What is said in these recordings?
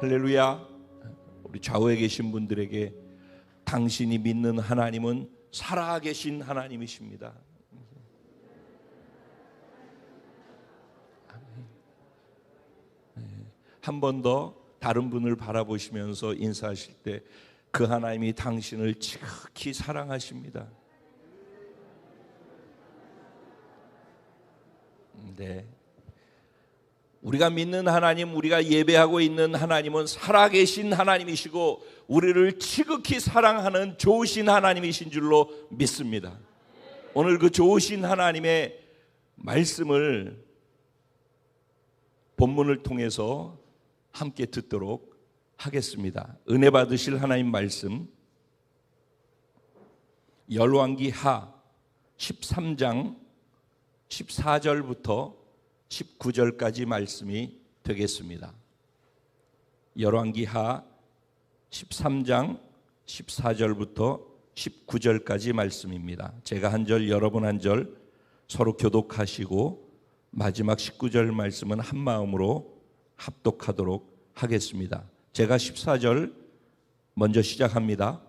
할렐루야. 우리 좌우에 계신 분들에게 당신이 믿는 하나님은 살아계신 하나님이십니다. 한 번 더 다른 분을 바라보시면서 인사하실 때 그 하나님이 당신을 지극히 사랑하십니다. 네. 우리가 믿는 하나님, 우리가 예배하고 있는 하나님은 살아계신 하나님이시고 우리를 지극히 사랑하는 좋으신 하나님이신 줄로 믿습니다. 오늘 그 좋으신 하나님의 말씀을 본문을 통해서 함께 듣도록 하겠습니다. 은혜 받으실 하나님 말씀, 열왕기하 13장 14절부터 19절까지 말씀이 되겠습니다. 열왕기하 13장 14절부터 19절까지 말씀입니다. 제가 한 절, 여러분 한 절 서로 교독하시고 마지막 19절 말씀은 한 마음으로 합독하도록 하겠습니다. 제가 14절 먼저 시작합니다.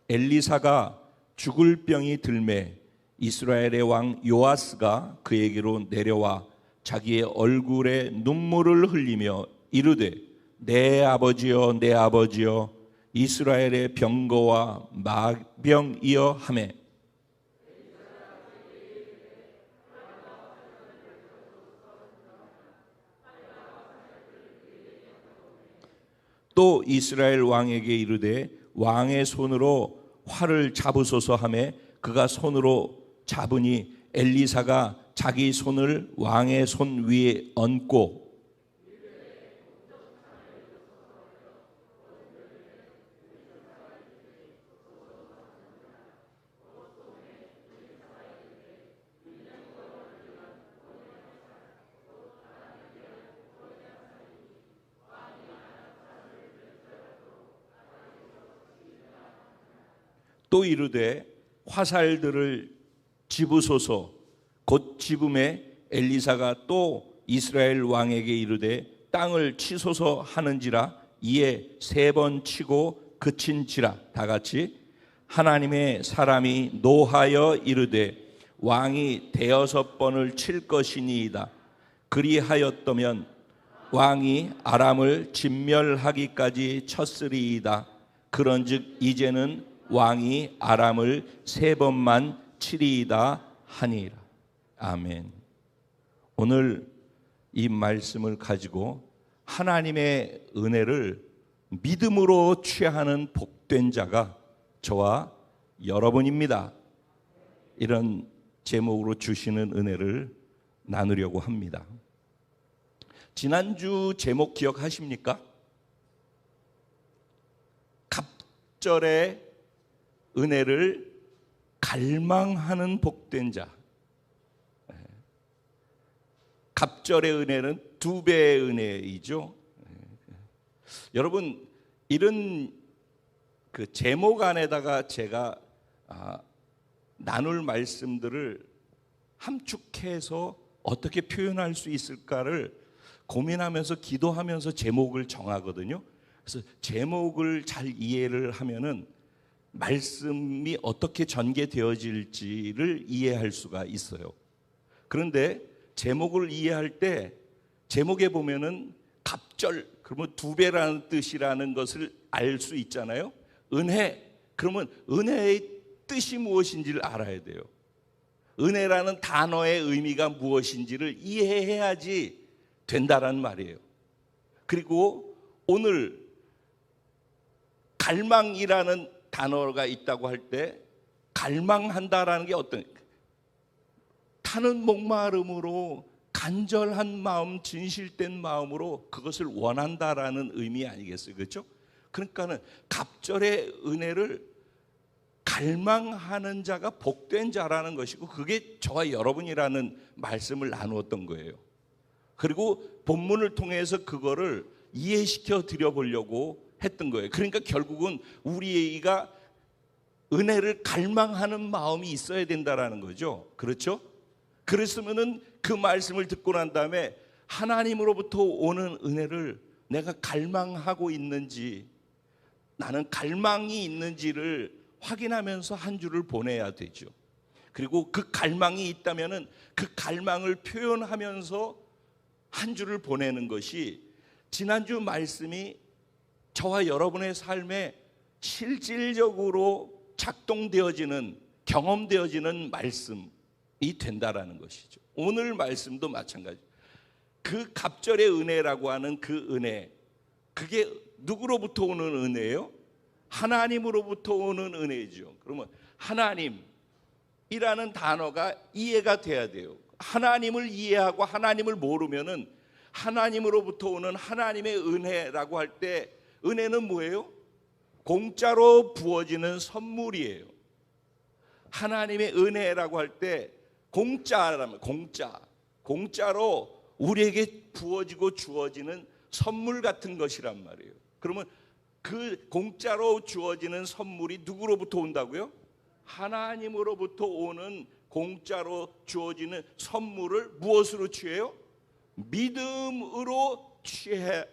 엘리사가 죽을 병이 들매 이스라엘의 왕 요아스가 그에게로 내려와 자기의 얼굴에 눈물을 흘리며 이르되 내 아버지여 내 아버지여 이스라엘의 병거와 마병이여 하매 또 이스라엘 왕에게 이르되 왕의 손으로 활을 잡으소서 하매 그가 손으로 잡으니 엘리사가 자기 손을 왕의 손 위에 얹고 또 이르되 화살들을 집으소서. 곧 집음에 엘리사가 또 이스라엘 왕에게 이르되 땅을 치소서 하는지라 이에 3번 치고 그친지라. 다 같이 하나님의 사람이 노하여 이르되 왕이 6번을 칠 것이니이다. 그리하였더면 왕이 아람을 진멸하기까지 쳤으리이다. 그런즉 이제는 왕이 아람을 3번만 치리이다 하니라. 아멘. 오늘 이 말씀을 가지고 하나님의 은혜를 믿음으로 취하는 복된 자가 저와 여러분입니다. 이런 제목으로 주시는 은혜를 나누려고 합니다. 지난주 제목 기억하십니까? 갑절의 은혜를 갈망하는 복된 자. 갑절의 은혜는 2배의 은혜이죠. 여러분, 이런 그 제목 안에다가 제가 나눌 말씀들을 함축해서 어떻게 표현할 수 있을까를 고민하면서 기도하면서 제목을 정하거든요. 그래서 제목을 잘 이해를 하면은 말씀이 어떻게 전개되어질지를 이해할 수가 있어요. 그런데 제목을 이해할 때 제목에 보면은 갑절, 그러면 2배라는 뜻이라는 것을 알 수 있잖아요. 은혜, 그러면 은혜의 뜻이 무엇인지를 알아야 돼요. 은혜라는 단어의 의미가 무엇인지를 이해해야지 된다라는 말이에요. 그리고 오늘 갈망이라는 단어가 있다고 할 때 갈망한다라는 게 어떤, 타는 목마름으로 간절한 마음, 진실된 마음으로 그것을 원한다라는 의미 아니겠어요? 그렇죠? 그러니까는 갑절의 은혜를 갈망하는 자가 복된 자라는 것이고, 그게 저와 여러분이라는 말씀을 나누었던 거예요. 그리고 본문을 통해서 그거를 이해시켜 드려 보려고 했던 거예요. 그러니까 결국은 우리가 은혜를 갈망하는 마음이 있어야 된다라는 거죠. 그렇죠? 그랬으면은 그 말씀을 듣고 난 다음에 하나님으로부터 오는 은혜를 내가 갈망하고 있는지, 나는 갈망이 있는지를 확인하면서 한 주를 보내야 되죠. 그리고 그 갈망이 있다면은 그 갈망을 표현하면서 한 주를 보내는 것이 지난주 말씀이 저와 여러분의 삶에 실질적으로 작동되어지는, 경험되어지는 말씀이 된다라는 것이죠. 오늘 말씀도 마찬가지. 그 갑절의 은혜라고 하는 그 은혜, 그게 누구로부터 오는 은혜예요? 하나님으로부터 오는 은혜죠. 그러면 하나님이라는 단어가 이해가 돼야 돼요. 하나님을 이해하고 하나님을 모르면은 하나님으로부터 오는 하나님의 은혜라고 할 때, 은혜는 뭐예요? 공짜로 부어지는 선물이에요. 하나님의 은혜라고 할 때 공짜라면 공짜로 우리에게 부어지고 주어지는 선물 같은 것이란 말이에요. 그러면 그 공짜로 주어지는 선물이 누구로부터 온다고요? 하나님으로부터 오는 공짜로 주어지는 선물을 무엇으로 취해요? 믿음으로 취해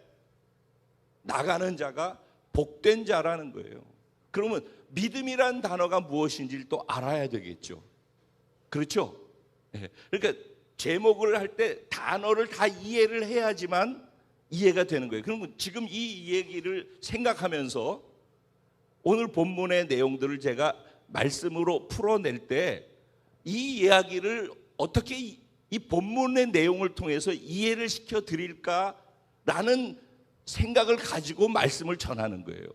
나가는 자가 복된 자라는 거예요. 그러면 믿음이란 단어가 무엇인지를 또 알아야 되겠죠. 그렇죠? 그러니까 제목을 할 때 단어를 다 이해를 해야지만 이해가 되는 거예요. 그러면 지금 이 얘기를 생각하면서 오늘 본문의 내용들을 제가 말씀으로 풀어낼 때 이 이야기를 어떻게 이 본문의 내용을 통해서 이해를 시켜 드릴까라는 생각을 가지고 말씀을 전하는 거예요.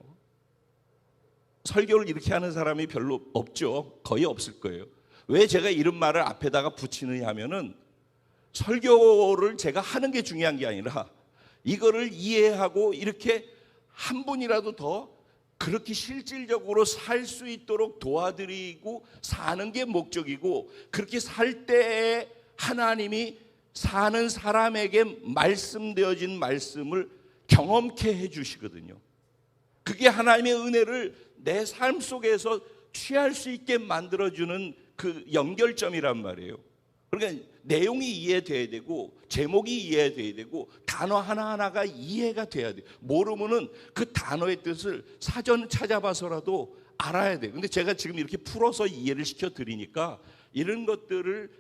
설교를 이렇게 하는 사람이 별로 없죠. 거의 없을 거예요. 왜 제가 이런 말을 앞에다가 붙이느냐 하면은 설교를 제가 하는 게 중요한 게 아니라 이거를 이해하고 이렇게 한 분이라도 더 그렇게 실질적으로 살 수 있도록 도와드리고 사는 게 목적이고, 그렇게 살 때에 하나님이 사는 사람에게 말씀되어진 말씀을 경험케 해주시거든요. 그게 하나님의 은혜를 내 삶 속에서 취할 수 있게 만들어주는 그 연결점이란 말이에요. 그러니까 내용이 이해돼야 되고 제목이 이해돼야 되고 단어 하나하나가 이해가 돼야 돼요. 모르면은 그 단어의 뜻을 사전 찾아봐서라도 알아야 돼요. 근데 제가 지금 이렇게 풀어서 이해를 시켜드리니까 이런 것들을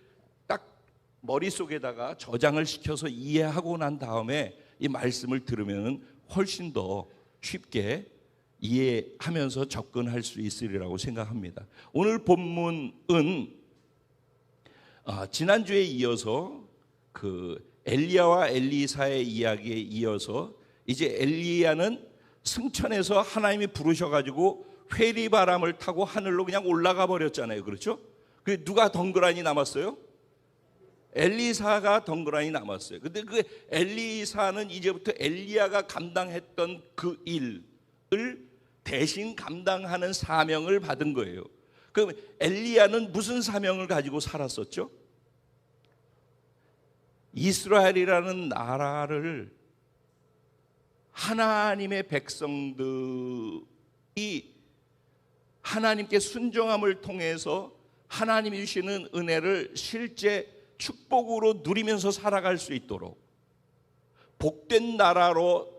딱 머릿속에다가 저장을 시켜서 이해하고 난 다음에 이 말씀을 들으면 훨씬 더 쉽게 이해하면서 접근할 수 있으리라고 생각합니다. 오늘 본문은 지난주에 이어서 그 엘리야와 엘리사의 이야기에 이어서 이제 엘리야는 승천해서 하나님이 부르셔가지고 회리바람을 타고 하늘로 그냥 올라가 버렸잖아요. 그렇죠? 그 누가 덩그러니 남았어요? 엘리사가 덩그러니 남았어요. 근데 그 엘리사는 이제부터 엘리야가 감당했던 그 일을 대신 감당하는 사명을 받은 거예요. 그럼 엘리야는 무슨 사명을 가지고 살았었죠? 이스라엘이라는 나라를 하나님의 백성들이 하나님께 순종함을 통해서 하나님이 주시는 은혜를 실제 축복으로 누리면서 살아갈 수 있도록 복된 나라로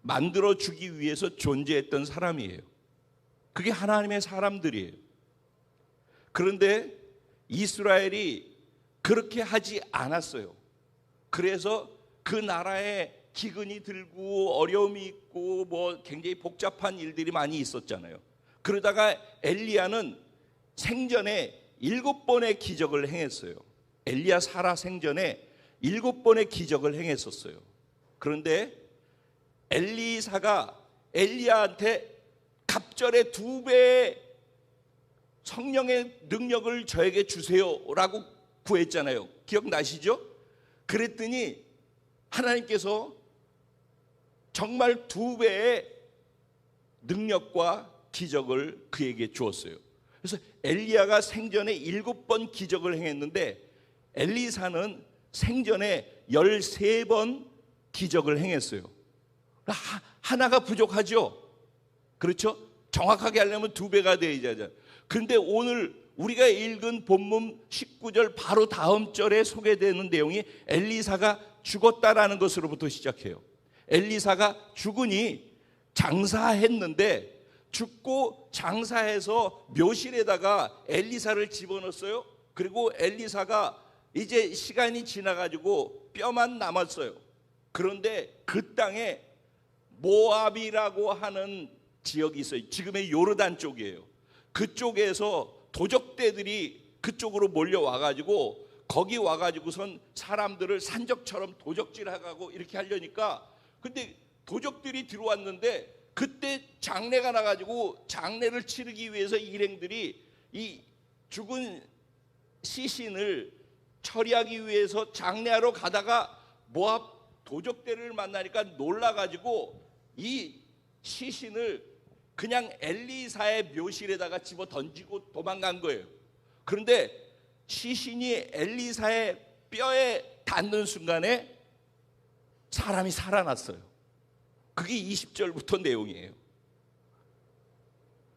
만들어주기 위해서 존재했던 사람이에요. 그게 하나님의 사람들이에요. 그런데 이스라엘이 그렇게 하지 않았어요. 그래서 그 나라에 기근이 들고 어려움이 있고 뭐 굉장히 복잡한 일들이 많이 있었잖아요. 그러다가 엘리야는 생전에 7번의 기적을 행했어요. 엘리야 살아 생전에 7번의 기적을 행했었어요. 그런데 엘리사가 엘리야한테 갑절의 2배의 성령의 능력을 저에게 주세요라고 구했잖아요. 기억나시죠? 그랬더니 하나님께서 정말 2배의 능력과 기적을 그에게 주었어요. 그래서 엘리야가 생전에 7번 기적을 행했는데 엘리사는 생전에 13번 기적을 행했어요. 하나가 부족하죠. 그렇죠? 정확하게 하려면 2배가 돼야죠. 그런데 오늘 우리가 읽은 본문 19절 바로 다음 절에 소개되는 내용이 엘리사가 죽었다라는 것으로부터 시작해요. 엘리사가 죽으니 장사했는데 죽고 장사해서 묘실에다가 엘리사를 집어넣었어요. 그리고 엘리사가 이제 시간이 지나가지고 뼈만 남았어요. 그런데 그 땅에 모압이라고 하는 지역이 있어요. 지금의 요르단 쪽이에요. 그쪽에서 도적대들이 그쪽으로 몰려와가지고 거기 와가지고선 사람들을 산적처럼 도적질하고 이렇게 하려니까, 근데 도적들이 들어왔는데 그때 장례가 나가지고 장례를 치르기 위해서 일행들이 이 죽은 시신을 처리하기 위해서 장례하러 가다가 모압 도적대를 만나니까 놀라가지고 이 시신을 그냥 엘리사의 묘실에다가 집어 던지고 도망간 거예요. 그런데 시신이 엘리사의 뼈에 닿는 순간에 사람이 살아났어요. 그게 20절부터 내용이에요.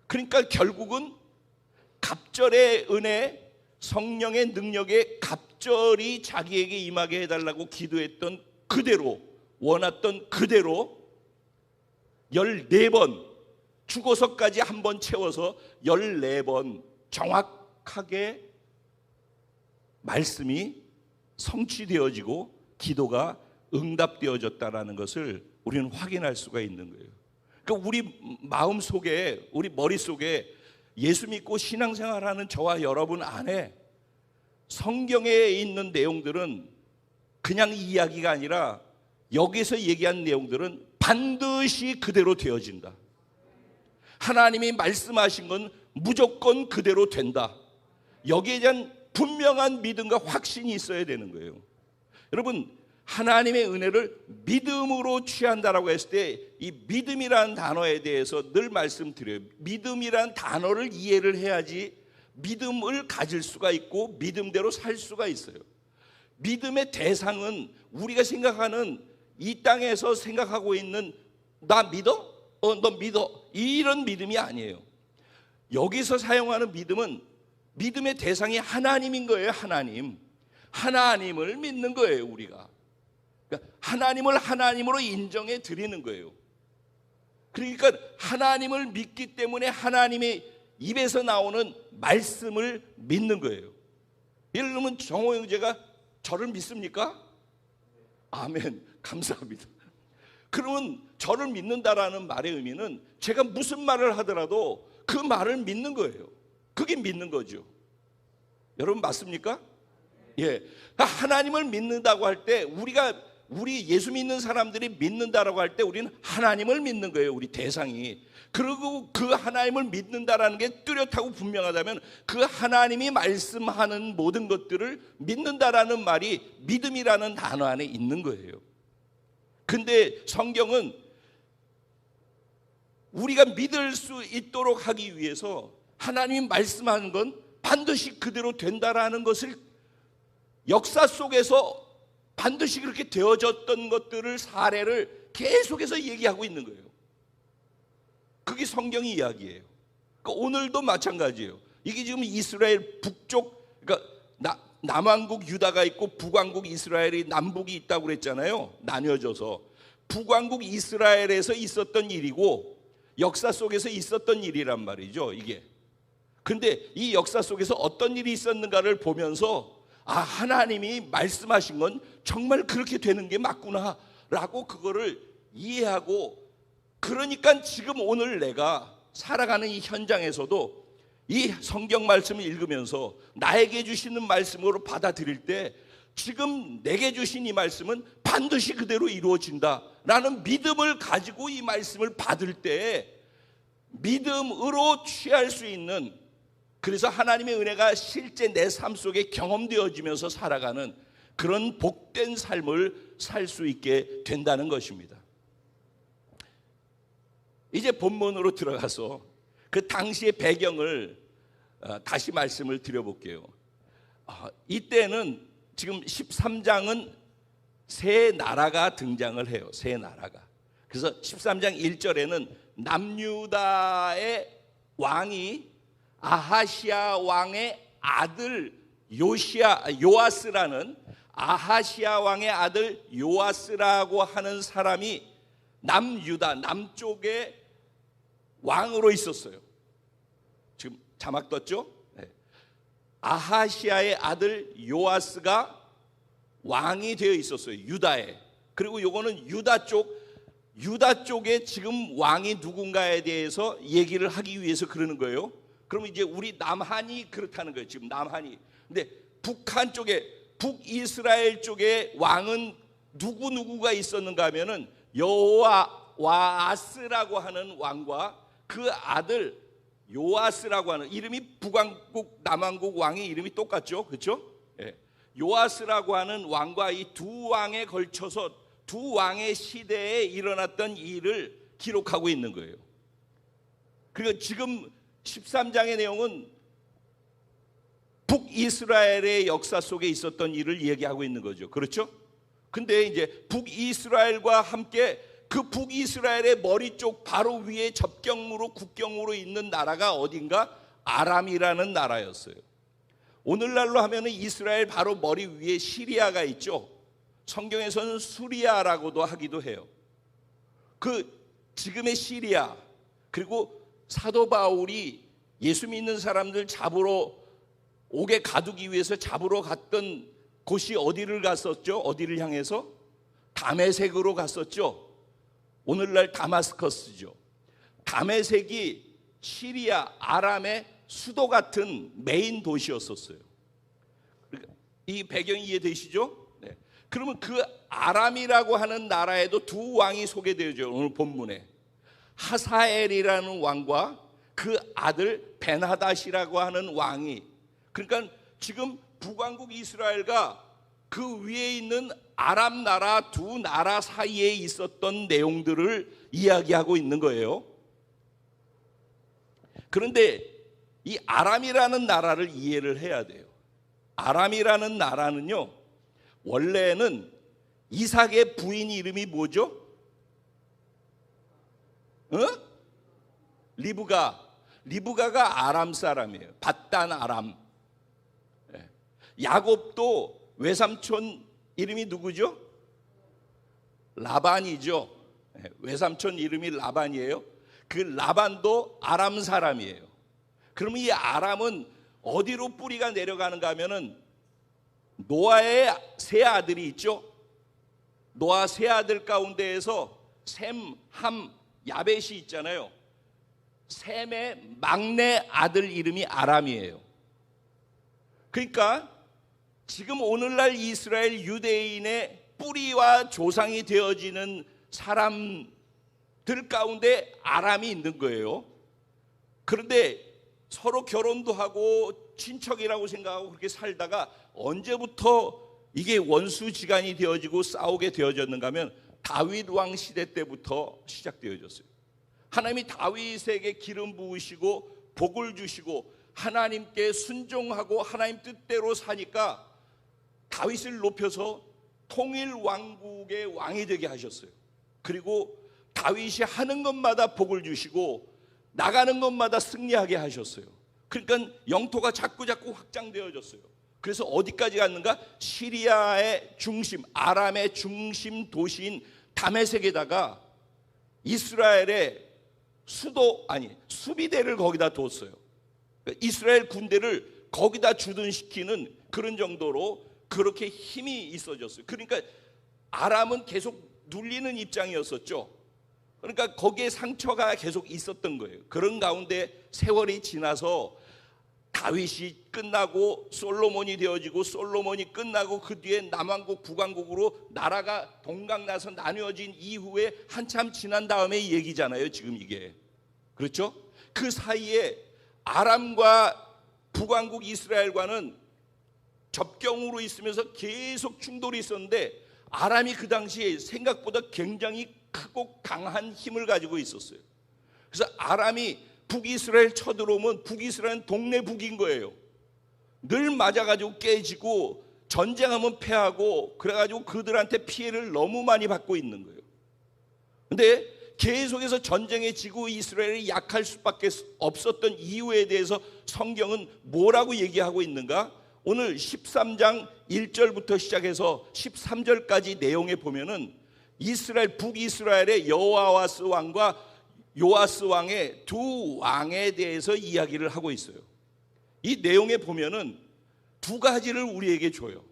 그러니까 결국은 갑절의 은혜, 성령의 능력에 갑절이 자기에게 임하게 해달라고 기도했던 그대로, 원했던 그대로 14번, 죽어서까지 한 번 채워서 14번 정확하게 말씀이 성취되어지고 기도가 응답되어졌다는 것을 우리는 확인할 수가 있는 거예요. 그러니까 우리 마음속에, 우리 머릿속에 예수 믿고 신앙생활하는 저와 여러분 안에 성경에 있는 내용들은 그냥 이야기가 아니라 여기서 얘기한 내용들은 반드시 그대로 되어진다. 하나님이 말씀하신 건 무조건 그대로 된다. 여기에 대한 분명한 믿음과 확신이 있어야 되는 거예요. 여러분, 하나님의 은혜를 믿음으로 취한다라고 했을 때 이 믿음이라는 단어에 대해서 늘 말씀드려요. 믿음이라는 단어를 이해를 해야지 믿음을 가질 수가 있고 믿음대로 살 수가 있어요. 믿음의 대상은 우리가 생각하는 이 땅에서 생각하고 있는 나 믿어? 너 믿어? 이런 믿음이 아니에요. 여기서 사용하는 믿음은 믿음의 대상이 하나님인 거예요. 하나님을 믿는 거예요. 우리가 그러니까 하나님을 하나님으로 인정해 드리는 거예요. 그러니까 하나님을 믿기 때문에 하나님의 입에서 나오는 말씀을 믿는 거예요. 예를 들면 정호 형제가 저를 믿습니까? 아멘, 감사합니다. 그러면 저를 믿는다라는 말의 의미는 제가 무슨 말을 하더라도 그 말을 믿는 거예요. 그게 믿는 거죠. 여러분 맞습니까? 예. 하나님을 믿는다고 할 때 우리 예수 믿는 사람들이 믿는다라고 할 때 우리는 하나님을 믿는 거예요. 우리 대상이. 그리고 그 하나님을 믿는다라는 게 뚜렷하고 분명하다면 그 하나님이 말씀하는 모든 것들을 믿는다라는 말이 믿음이라는 단어 안에 있는 거예요. 근데 성경은 우리가 믿을 수 있도록 하기 위해서 하나님이 말씀하는 건 반드시 그대로 된다라는 것을 역사 속에서 반드시 그렇게 되어졌던 것들을 사례를 계속해서 얘기하고 있는 거예요. 그게 성경의 이야기예요. 그러니까 오늘도 마찬가지예요. 이게 지금 이스라엘 북쪽, 그러니까 남왕국 유다가 있고 북왕국 이스라엘이 남북이 있다고 그랬잖아요. 나뉘어져서 북왕국 이스라엘에서 있었던 일이고 역사 속에서 있었던 일이란 말이죠. 이게. 근데 이 역사 속에서 어떤 일이 있었는가를 보면서 하나님이 말씀하신 건 정말 그렇게 되는 게 맞구나 라고 그거를 이해하고, 그러니까 지금 오늘 내가 살아가는 이 현장에서도 이 성경 말씀을 읽으면서 나에게 주시는 말씀으로 받아들일 때 지금 내게 주신 이 말씀은 반드시 그대로 이루어진다라는 믿음을 가지고 이 말씀을 받을 때 믿음으로 취할 수 있는, 그래서 하나님의 은혜가 실제 내 삶 속에 경험되어지면서 살아가는 그런 복된 삶을 살 수 있게 된다는 것입니다. 이제 본문으로 들어가서 그 당시의 배경을 다시 말씀을 드려볼게요. 이때는 지금 13장은 세 나라가 등장을 해요. 세 나라가. 그래서 13장 1절에는 남유다의 왕이 아하시아 왕의 아들 요아스라는 아하시아 왕의 아들 요아스라고 하는 사람이 남유다 남쪽의 왕으로 있었어요. 지금 자막 떴죠? 네. 아하시아의 아들 요아스가 왕이 되어 있었어요. 유다에. 그리고 요거는 유다 쪽에 지금 왕이 누군가에 대해서 얘기를 하기 위해서 그러는 거예요. 그러면 이제 우리 남한이 그렇다는 거예요. 지금 남한이. 근데 북한 쪽에 북이스라엘 쪽에 왕은 누구가 있었는가 하면은 여호와스라고 하는 왕과 그 아들 요아스라고 하는, 이름이 북왕국 남왕국 왕의 이름이 똑같죠. 그렇죠? 예. 요아스라고 하는 왕과 이 두 왕에 걸쳐서 두 왕의 시대에 일어났던 일을 기록하고 있는 거예요. 그리고 지금 13장의 내용은 북이스라엘의 역사 속에 있었던 일을 얘기하고 있는 거죠. 그렇죠? 근데 이제 북이스라엘과 함께 그 북이스라엘의 머리 쪽 바로 위에 접경으로 국경으로 있는 나라가 어딘가 아람이라는 나라였어요. 오늘날로 하면은 이스라엘 바로 머리 위에 시리아가 있죠. 성경에서는 수리아라고도 하기도 해요. 그 지금의 시리아, 그리고 사도 바울이 예수 믿는 사람들 잡으러 옥에 가두기 위해서 잡으러 갔던 곳이 어디를 갔었죠? 어디를 향해서? 다메섹으로 갔었죠. 오늘날 다마스커스죠. 다메섹이 시리아 아람의 수도 같은 메인 도시였었어요. 이 배경이 이해되시죠? 네. 그러면 그 아람이라고 하는 나라에도 두 왕이 소개되죠. 오늘 본문에 하사엘이라는 왕과 그 아들 벤하닷이라고 하는 왕이, 그러니까 지금 북왕국 이스라엘과 그 위에 있는 아람 나라 두 나라 사이에 있었던 내용들을 이야기하고 있는 거예요. 그런데 이 아람이라는 나라를 이해를 해야 돼요. 아람이라는 나라는요, 원래는 이삭의 부인 이름이 뭐죠? 리브가가 아람 사람이에요. 밧단 아람. 야곱도 외삼촌 이름이 누구죠? 라반이죠. 외삼촌 이름이 라반이에요. 그 라반도 아람 사람이에요. 그러면 이 아람은 어디로 뿌리가 내려가는가 하면은 노아의 세 아들이 있죠. 노아 세 아들 가운데에서 셈, 함, 야벳이 있잖아요. 셈의 막내 아들 이름이 아람이에요. 그러니까 지금 오늘날 이스라엘 유대인의 뿌리와 조상이 되어지는 사람들 가운데 아람이 있는 거예요. 그런데 서로 결혼도 하고 친척이라고 생각하고 그렇게 살다가 언제부터 이게 원수지간이 되어지고 싸우게 되어졌는가 하면 다윗 왕 시대 때부터 시작되어졌어요. 하나님이 다윗에게 기름 부으시고 복을 주시고 하나님께 순종하고 하나님 뜻대로 사니까 다윗을 높여서 통일 왕국의 왕이 되게 하셨어요. 그리고 다윗이 하는 것마다 복을 주시고 나가는 것마다 승리하게 하셨어요. 그러니까 영토가 자꾸 확장되어졌어요. 그래서 어디까지 갔는가? 시리아의 중심, 아람의 중심 도시인 다메섹에다가 이스라엘의 수비대를 거기다 뒀어요. 이스라엘 군대를 거기다 주둔시키는 그런 정도로 그렇게 힘이 있어졌어요. 그러니까 아람은 계속 눌리는 입장이었었죠. 그러니까 거기에 상처가 계속 있었던 거예요. 그런 가운데 세월이 지나서 다윗이 끝나고 솔로몬이 되어지고 솔로몬이 끝나고 그 뒤에 남왕국 북왕국으로 나라가 동강나서 나뉘어진 이후에 한참 지난 다음에 얘기잖아요. 지금 이게. 그렇죠? 그 사이에 아람과 북왕국 이스라엘과는 접경으로 있으면서 계속 충돌이 있었는데 아람이 그 당시에 생각보다 굉장히 크고 강한 힘을 가지고 있었어요. 그래서 아람이 북이스라엘 쳐들어오면 북이스라엘은 동네 북인 거예요. 늘 맞아가지고 깨지고 전쟁하면 패하고 그래가지고 그들한테 피해를 너무 많이 받고 있는 거예요. 근데 계속해서 전쟁에 지고 이스라엘이 약할 수밖에 없었던 이유에 대해서 성경은 뭐라고 얘기하고 있는가? 오늘 13장 1절부터 시작해서 13절까지 내용에 보면은 북이스라엘의 여호아스 왕과 요아스 왕의 두 왕에 대해서 이야기를 하고 있어요. 이 내용에 보면은 두 가지를 우리에게 줘요.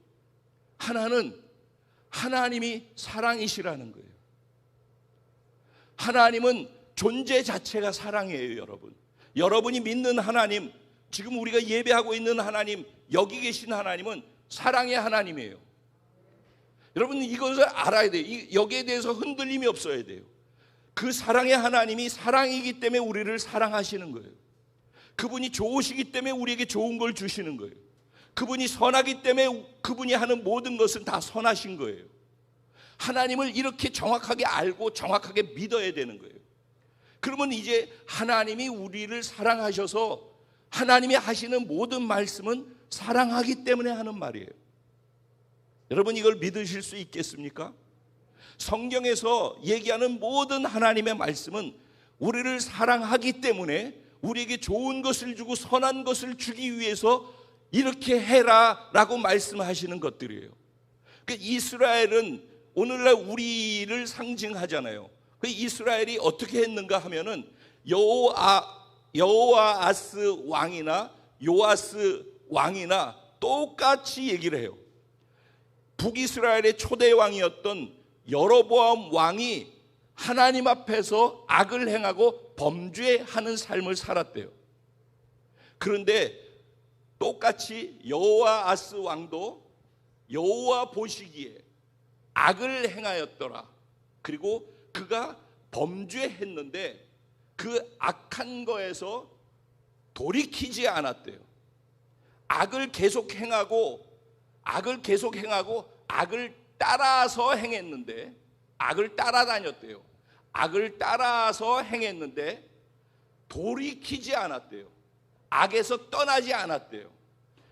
하나는 하나님이 사랑이시라는 거예요. 하나님은 존재 자체가 사랑이에요, 여러분. 여러분이 믿는 하나님, 지금 우리가 예배하고 있는 하나님, 여기 계신 하나님은 사랑의 하나님이에요. 여러분 이것을 알아야 돼요. 여기에 대해서 흔들림이 없어야 돼요. 그 사랑의 하나님이 사랑이기 때문에 우리를 사랑하시는 거예요. 그분이 좋으시기 때문에 우리에게 좋은 걸 주시는 거예요. 그분이 선하기 때문에 그분이 하는 모든 것은 다 선하신 거예요. 하나님을 이렇게 정확하게 알고 정확하게 믿어야 되는 거예요. 그러면 이제 하나님이 우리를 사랑하셔서 하나님이 하시는 모든 말씀은 사랑하기 때문에 하는 말이에요. 여러분 이걸 믿으실 수 있겠습니까? 성경에서 얘기하는 모든 하나님의 말씀은 우리를 사랑하기 때문에 우리에게 좋은 것을 주고 선한 것을 주기 위해서 이렇게 해라 라고 말씀하시는 것들이에요. 이스라엘은 오늘날 우리를 상징하잖아요. 그 이스라엘이 어떻게 했는가 하면은 여호아스 왕이나 요아스 왕이나 똑같이 얘기를 해요. 북이스라엘의 초대 왕이었던 여로보암 왕이 하나님 앞에서 악을 행하고 범죄하는 삶을 살았대요. 그런데 똑같이 여호아스 왕도 여호와 보시기에 악을 행하였더라. 그리고 그가 범죄했는데 그 악한 거에서 돌이키지 않았대요. 악을 계속 행하고 악을 따라서 행했는데, 악을 따라다녔대요. 악을 따라서 행했는데 돌이키지 않았대요. 악에서 떠나지 않았대요.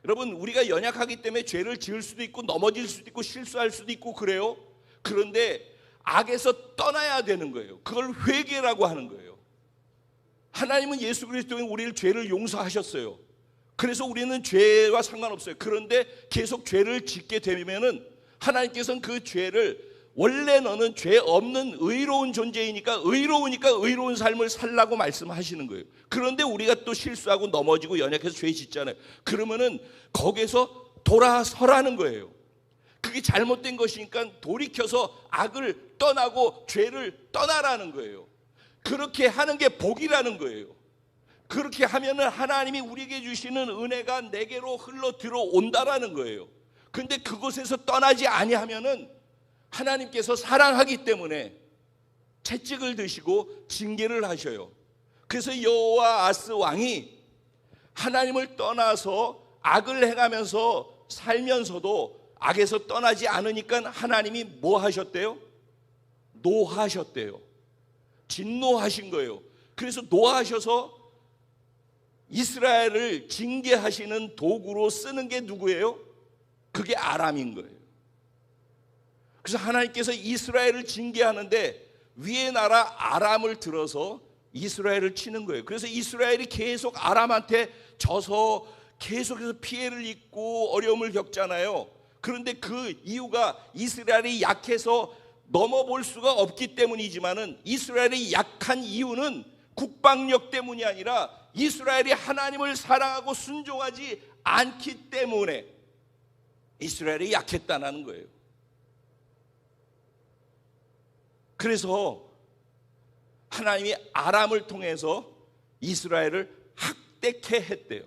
여러분 우리가 연약하기 때문에 죄를 지을 수도 있고 넘어질 수도 있고 실수할 수도 있고 그래요. 그런데 악에서 떠나야 되는 거예요. 그걸 회개라고 하는 거예요. 하나님은 예수 그리스도에 우리를 죄를 용서하셨어요. 그래서 우리는 죄와 상관없어요. 그런데 계속 죄를 짓게 되면은 하나님께서는 그 죄를, 원래 너는 죄 없는 의로운 존재이니까 의로운 삶을 살라고 말씀하시는 거예요. 그런데 우리가 또 실수하고 넘어지고 연약해서 죄 짓잖아요. 그러면은 거기서 돌아서라는 거예요. 그게 잘못된 것이니까 돌이켜서 악을 떠나고 죄를 떠나라는 거예요. 그렇게 하는 게 복이라는 거예요. 그렇게 하면은 하나님이 우리에게 주시는 은혜가 내게로 흘러 들어온다라는 거예요. 근데 그곳에서 떠나지 아니하면은 하나님께서 사랑하기 때문에 채찍을 드시고 징계를 하셔요. 그래서 여호아스 왕이 하나님을 떠나서 악을 행하면서 살면서도 악에서 떠나지 않으니까 하나님이 뭐 하셨대요? 노하셨대요. 진노하신 거예요. 그래서 노하셔서 이스라엘을 징계하시는 도구로 쓰는 게 누구예요? 그게 아람인 거예요. 그래서 하나님께서 이스라엘을 징계하는데 위의 나라 아람을 들어서 이스라엘을 치는 거예요. 그래서 이스라엘이 계속 아람한테 져서 계속해서 피해를 입고 어려움을 겪잖아요. 그런데 그 이유가 이스라엘이 약해서 넘어볼 수가 없기 때문이지만은, 이스라엘이 약한 이유는 국방력 때문이 아니라 이스라엘이 하나님을 사랑하고 순종하지 않기 때문에 이스라엘이 약했다는 거예요. 그래서 하나님이 아람을 통해서 이스라엘을 학대케 했대요.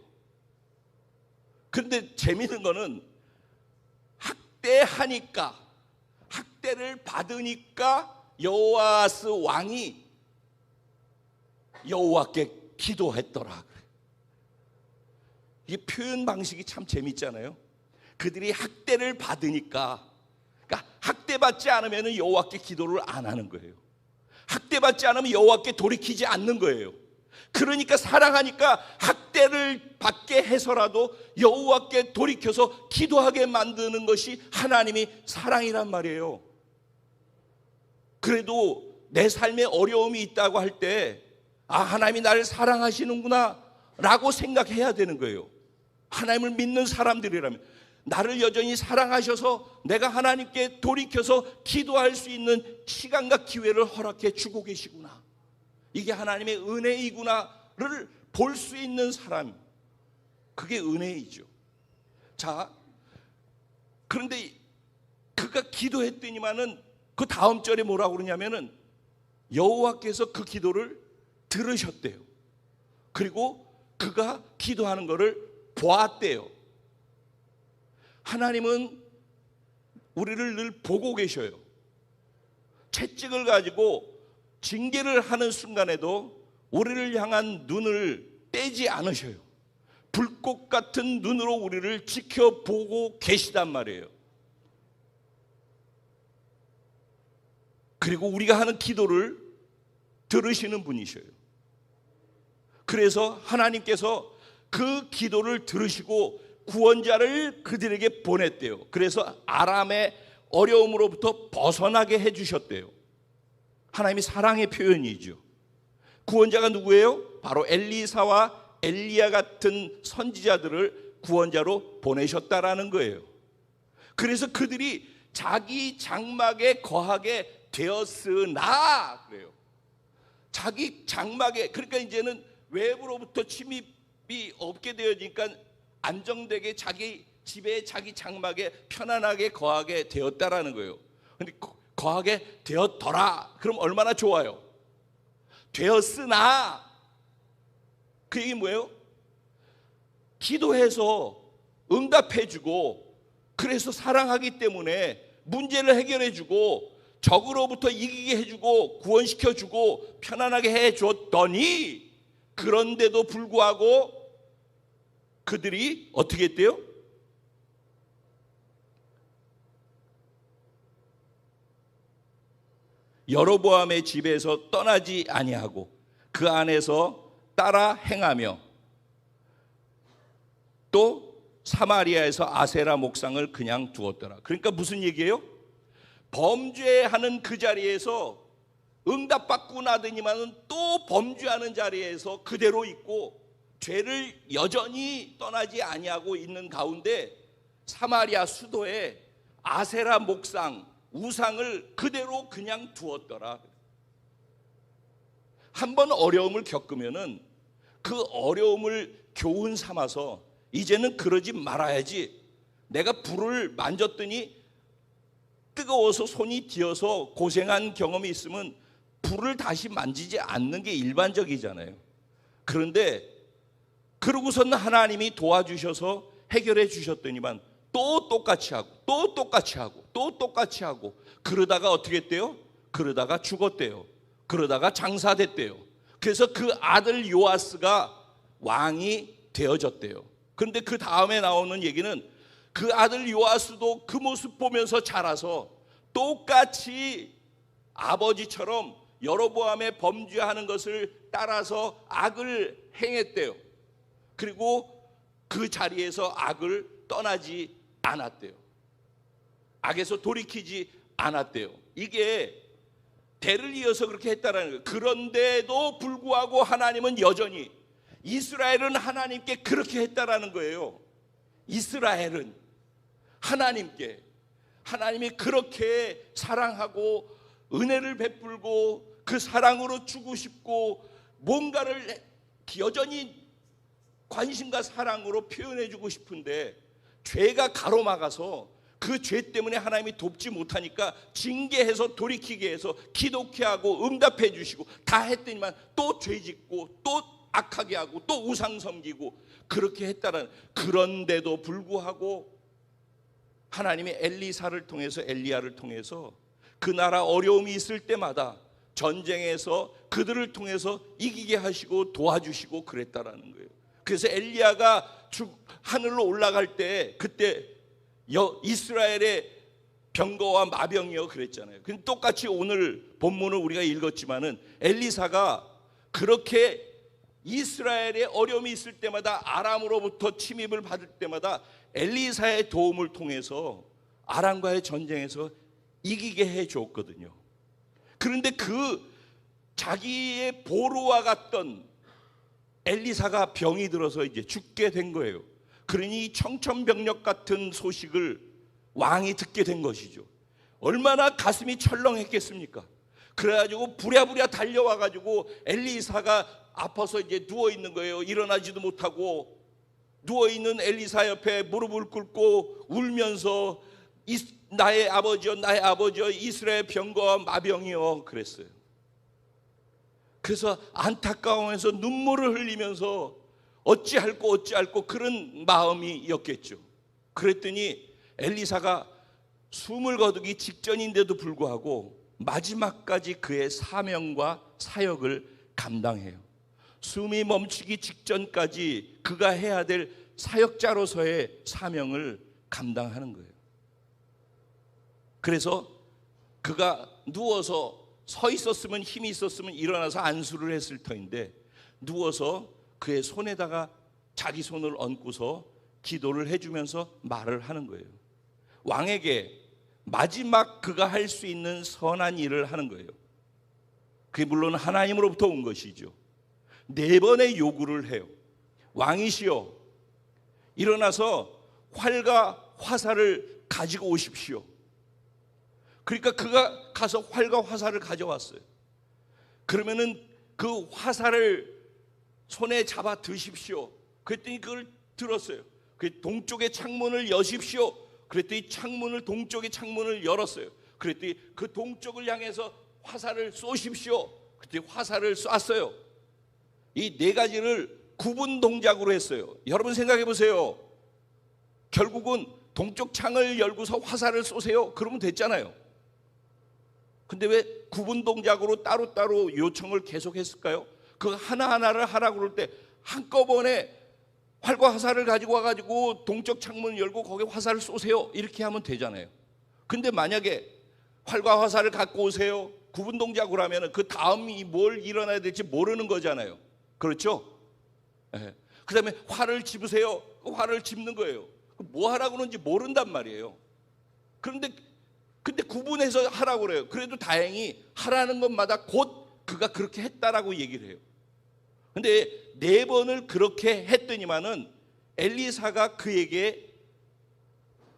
그런데 재미있는 거는 학대를 받으니까 여호아스 왕이 여호와께 기도했더라. 이게 표현 방식이 참 재밌잖아요. 그들이 학대를 받으니까, 그러니까 학대받지 않으면 여호와께 기도를 안 하는 거예요. 학대받지 않으면 여호와께 돌이키지 않는 거예요. 그러니까 사랑하니까 학대를 받게 해서라도 여호와께 돌이켜서 기도하게 만드는 것이 하나님이 사랑이란 말이에요. 그래도 내 삶에 어려움이 있다고 할 때, 아, 하나님이 나를 사랑하시는구나 라고 생각해야 되는 거예요. 하나님을 믿는 사람들이라면. 나를 여전히 사랑하셔서 내가 하나님께 돌이켜서 기도할 수 있는 시간과 기회를 허락해 주고 계시구나, 이게 하나님의 은혜이구나를 볼 수 있는 사람, 그게 은혜이죠. 자, 그런데 그가 기도했더니만은 그 다음 절에 뭐라고 그러냐면은 여호와께서 그 기도를 들으셨대요. 그리고 그가 기도하는 것을 보았대요. 하나님은 우리를 늘 보고 계셔요. 채찍을 가지고 징계를 하는 순간에도 우리를 향한 눈을 떼지 않으셔요. 불꽃 같은 눈으로 우리를 지켜보고 계시단 말이에요. 그리고 우리가 하는 기도를 들으시는 분이셔요. 그래서 하나님께서 그 기도를 들으시고 구원자를 그들에게 보냈대요. 그래서 아람의 어려움으로부터 벗어나게 해주셨대요. 하나님이 사랑의 표현이죠. 구원자가 누구예요? 바로 엘리사와 엘리야 같은 선지자들을 구원자로 보내셨다라는 거예요. 그래서 그들이 자기 장막에 거하게 되었으나 그래요. 자기 장막에, 그러니까 이제는 외부로부터 침입이 없게 되어지니까 안정되게 자기 집에 자기 장막에 편안하게 거하게 되었다라는 거예요. 근데 거하게 되었더라 그럼 얼마나 좋아요. 되었으나 그 얘기 뭐예요? 기도해서 응답해주고 그래서 사랑하기 때문에 문제를 해결해주고 적으로부터 이기게 해주고 구원시켜주고 편안하게 해줬더니, 그런데도 불구하고 그들이 어떻게 했대요? 여로보암의 집에서 떠나지 아니하고 그 안에서 따라 행하며 또 사마리아에서 아세라 목상을 그냥 두었더라. 그러니까 무슨 얘기예요? 범죄하는 그 자리에서 응답받고 나더니만은 또 범죄하는 자리에서 그대로 있고 죄를 여전히 떠나지 아니하고 있는 가운데 사마리아 수도에 아세라 목상 우상을 그대로 그냥 두었더라. 한번 어려움을 겪으면은 그 어려움을 교훈 삼아서 이제는 그러지 말아야지. 내가 불을 만졌더니 뜨거워서 손이 뒤어서 고생한 경험이 있으면 불을 다시 만지지 않는 게 일반적이잖아요. 그런데 그러고서는 하나님이 도와주셔서 해결해 주셨더니만 또 똑같이 하고 또 똑같이 하고 또 똑같이 하고 그러다가 어떻게 했대요? 그러다가 죽었대요. 그러다가 장사됐대요. 그래서 그 아들 요아스가 왕이 되어졌대요. 그런데 그 다음에 나오는 얘기는 그 아들 요아스도 그 모습 보면서 자라서 똑같이 아버지처럼 여로보암의 범죄하는 것을 따라서 악을 행했대요. 그리고 그 자리에서 악을 떠나지 않았대요. 악에서 돌이키지 않았대요. 이게 대를 이어서 그렇게 했다라는 거예요. 그런데도 불구하고 하나님은 여전히, 이스라엘은 하나님께 그렇게 했다라는 거예요. 이스라엘은 하나님께, 하나님이 그렇게 사랑하고 은혜를 베풀고 그 사랑으로 주고 싶고 뭔가를 여전히 관심과 사랑으로 표현해 주고 싶은데 죄가 가로막아서 그 죄 때문에 하나님이 돕지 못하니까 징계해서 돌이키게 해서 기독케 하고 응답해 주시고 다 했더니만 또 죄 짓고 또 악하게 하고 또 우상 섬기고 그렇게 했다는. 그런데도 불구하고 하나님이 엘리사를 통해서, 엘리야를 통해서 그 나라 어려움이 있을 때마다 전쟁에서 그들을 통해서 이기게 하시고 도와주시고 그랬다라는 거예요. 그래서 엘리야가 하늘로 올라갈 때 그때 이스라엘의 병거와 마병이여 그랬잖아요. 근데 똑같이 오늘 본문을 우리가 읽었지만은 엘리사가 그렇게 이스라엘의 어려움이 있을 때마다 아람으로부터 침입을 받을 때마다 엘리사의 도움을 통해서 아람과의 전쟁에서 이기게 해 줬거든요. 그런데 그 자기의 보루와 같던 엘리사가 병이 들어서 이제 죽게 된 거예요. 그러니 청천벽력 같은 소식을 왕이 듣게 된 것이죠. 얼마나 가슴이 철렁했겠습니까? 그래가지고 부랴부랴 달려와가지고 엘리사가 아파서 이제 누워 있는 거예요. 일어나지도 못하고 누워 있는 엘리사 옆에 무릎을 꿇고 울면서 나의 아버지여, 나의 아버지여, 이스라엘 병거와 마병이여 그랬어요. 그래서 안타까워해서 눈물을 흘리면서 어찌할꼬 그런 마음이었겠죠. 그랬더니 엘리사가 숨을 거두기 직전인데도 불구하고 마지막까지 그의 사명과 사역을 감당해요. 숨이 멈추기 직전까지 그가 해야 될 사역자로서의 사명을 감당하는 거예요. 그래서 그가 누워서 서 있었으면, 힘이 있었으면 일어나서 안수를 했을 터인데 누워서 그의 손에다가 자기 손을 얹고서 기도를 해주면서 말을 하는 거예요. 왕에게 마지막 그가 할 수 있는 선한 일을 하는 거예요. 그게 물론 하나님으로부터 온 것이죠. 4번의 요구를 해요. 왕이시여, 일어나서 활과 화살을 가지고 오십시오. 그러니까 그가 가서 활과 화살을 가져왔어요. 그러면은 그 화살을 손에 잡아 드십시오. 그랬더니 그걸 들었어요. 그 동쪽의 창문을 여십시오. 그랬더니 동쪽의 창문을 열었어요. 그랬더니 그 동쪽을 향해서 화살을 쏘십시오. 그랬더니 화살을 쐈어요. 이 4가지를 구분 동작으로 했어요. 여러분 생각해 보세요. 결국은 동쪽 창을 열고서 화살을 쏘세요. 그러면 됐잖아요. 근데 왜 구분 동작으로 따로따로 요청을 계속했을까요? 그 하나하나를 하라고 그럴 때 한꺼번에 활과 화살을 가지고 와가지고 동쪽 창문을 열고 거기에 화살을 쏘세요. 이렇게 하면 되잖아요. 근데 만약에 활과 화살을 갖고 오세요. 구분 동작으로 하면 그 다음이 뭘 일어나야 될지 모르는 거잖아요. 그렇죠? 그 다음에 활을 집으세요. 활을 집는 거예요. 뭐 하라고 그러는지 모른단 말이에요. 근데 구분해서 하라고 그래요. 그래도 다행히 하라는 것마다 곧 그가 그렇게 했다라고 얘기를 해요. 근데 4번을 그렇게 했더니만은 엘리사가 그에게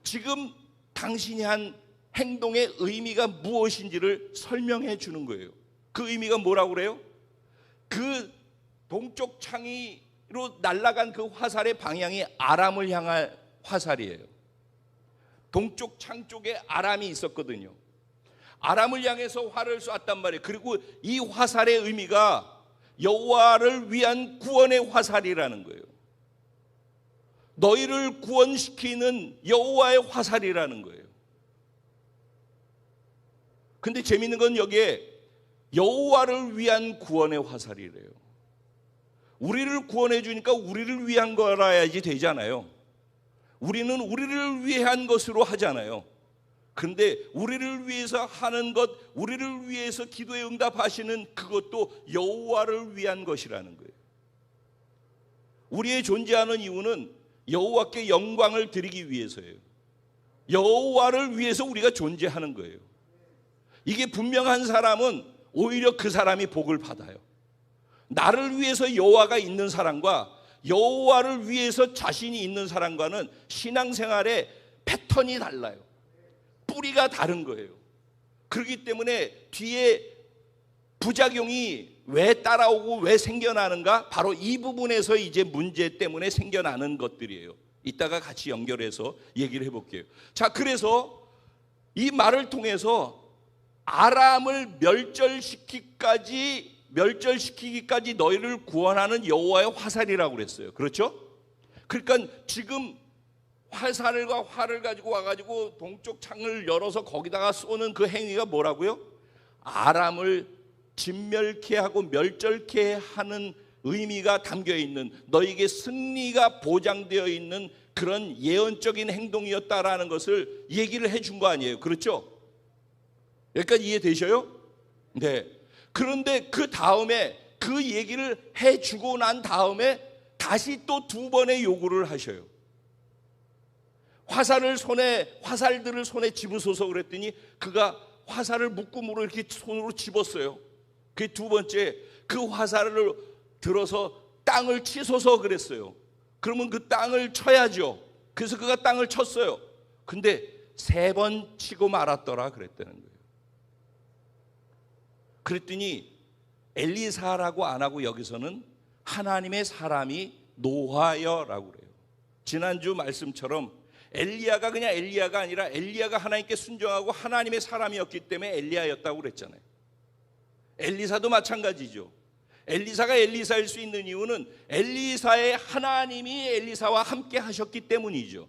지금 당신이 한 행동의 의미가 무엇인지를 설명해 주는 거예요. 그 의미가 뭐라고 그래요? 그 동쪽 창으로 날아간 그 화살의 방향이 아람을 향할 화살이에요. 동쪽 창 쪽에 아람이 있었거든요. 아람을 향해서 활을 쐈단 말이에요. 그리고 이 화살의 의미가 여호와를 위한 구원의 화살이라는 거예요. 너희를 구원시키는 여호와의 화살이라는 거예요. 근데 재밌는 건 여기에 여호와를 위한 구원의 화살이래요. 우리를 구원해 주니까 우리를 위한 거라야지 되잖아요. 우리는 우리를 위한 것으로 하잖아요. 그런데 우리를 위해서 하는 것, 우리를 위해서 기도에 응답하시는 그것도 여호와를 위한 것이라는 거예요. 우리의 존재하는 이유는 여호와께 영광을 드리기 위해서예요. 여호와를 위해서 우리가 존재하는 거예요. 이게 분명한 사람은 오히려 그 사람이 복을 받아요. 나를 위해서 여호와가 있는 사람과 여호와를 위해서 자신이 있는 사람과는 신앙생활의 패턴이 달라요. 뿌리가 다른 거예요. 그렇기 때문에 뒤에 부작용이 왜 따라오고 왜 생겨나는가? 바로 이 부분에서 이제 문제 때문에 생겨나는 것들이에요. 이따가 같이 연결해서 얘기를 해볼게요. 자, 그래서 이 말을 통해서 아람을 멸절시키기까지 너희를 구원하는 여호와의 화살이라고 그랬어요. 그렇죠? 그러니까 지금 화살과 활을 가지고 와가지고 동쪽 창을 열어서 거기다가 쏘는 그 행위가 뭐라고요? 아람을 진멸케 하고 멸절케 하는 의미가 담겨있는, 너에게 승리가 보장되어 있는 그런 예언적인 행동이었다라는 것을 얘기를 해준 거 아니에요. 그렇죠? 여기까지 이해되셔요? 네. 그런데 그 다음에 그 얘기를 해주고 난 다음에 다시 또 2번의 요구를 하셔요. 화살들을 손에 집으소서 그랬더니 그가 화살을 묶음으로 이렇게 손으로 집었어요. 그 2번째, 그 화살을 들어서 땅을 치소서 그랬어요. 그러면 그 땅을 쳐야죠. 그래서 그가 땅을 쳤어요. 근데 3번 치고 말았더라 그랬다는 거예요. 그랬더니 엘리사라고 안 하고 여기서는 하나님의 사람이 노하여라고 그래요. 지난주 말씀처럼 엘리야가 그냥 엘리야가 아니라 엘리야가 하나님께 순종하고 하나님의 사람이었기 때문에 엘리야였다고 그랬잖아요. 엘리사도 마찬가지죠. 엘리사가 엘리사일 수 있는 이유는 엘리사의 하나님이 엘리사와 함께 하셨기 때문이죠.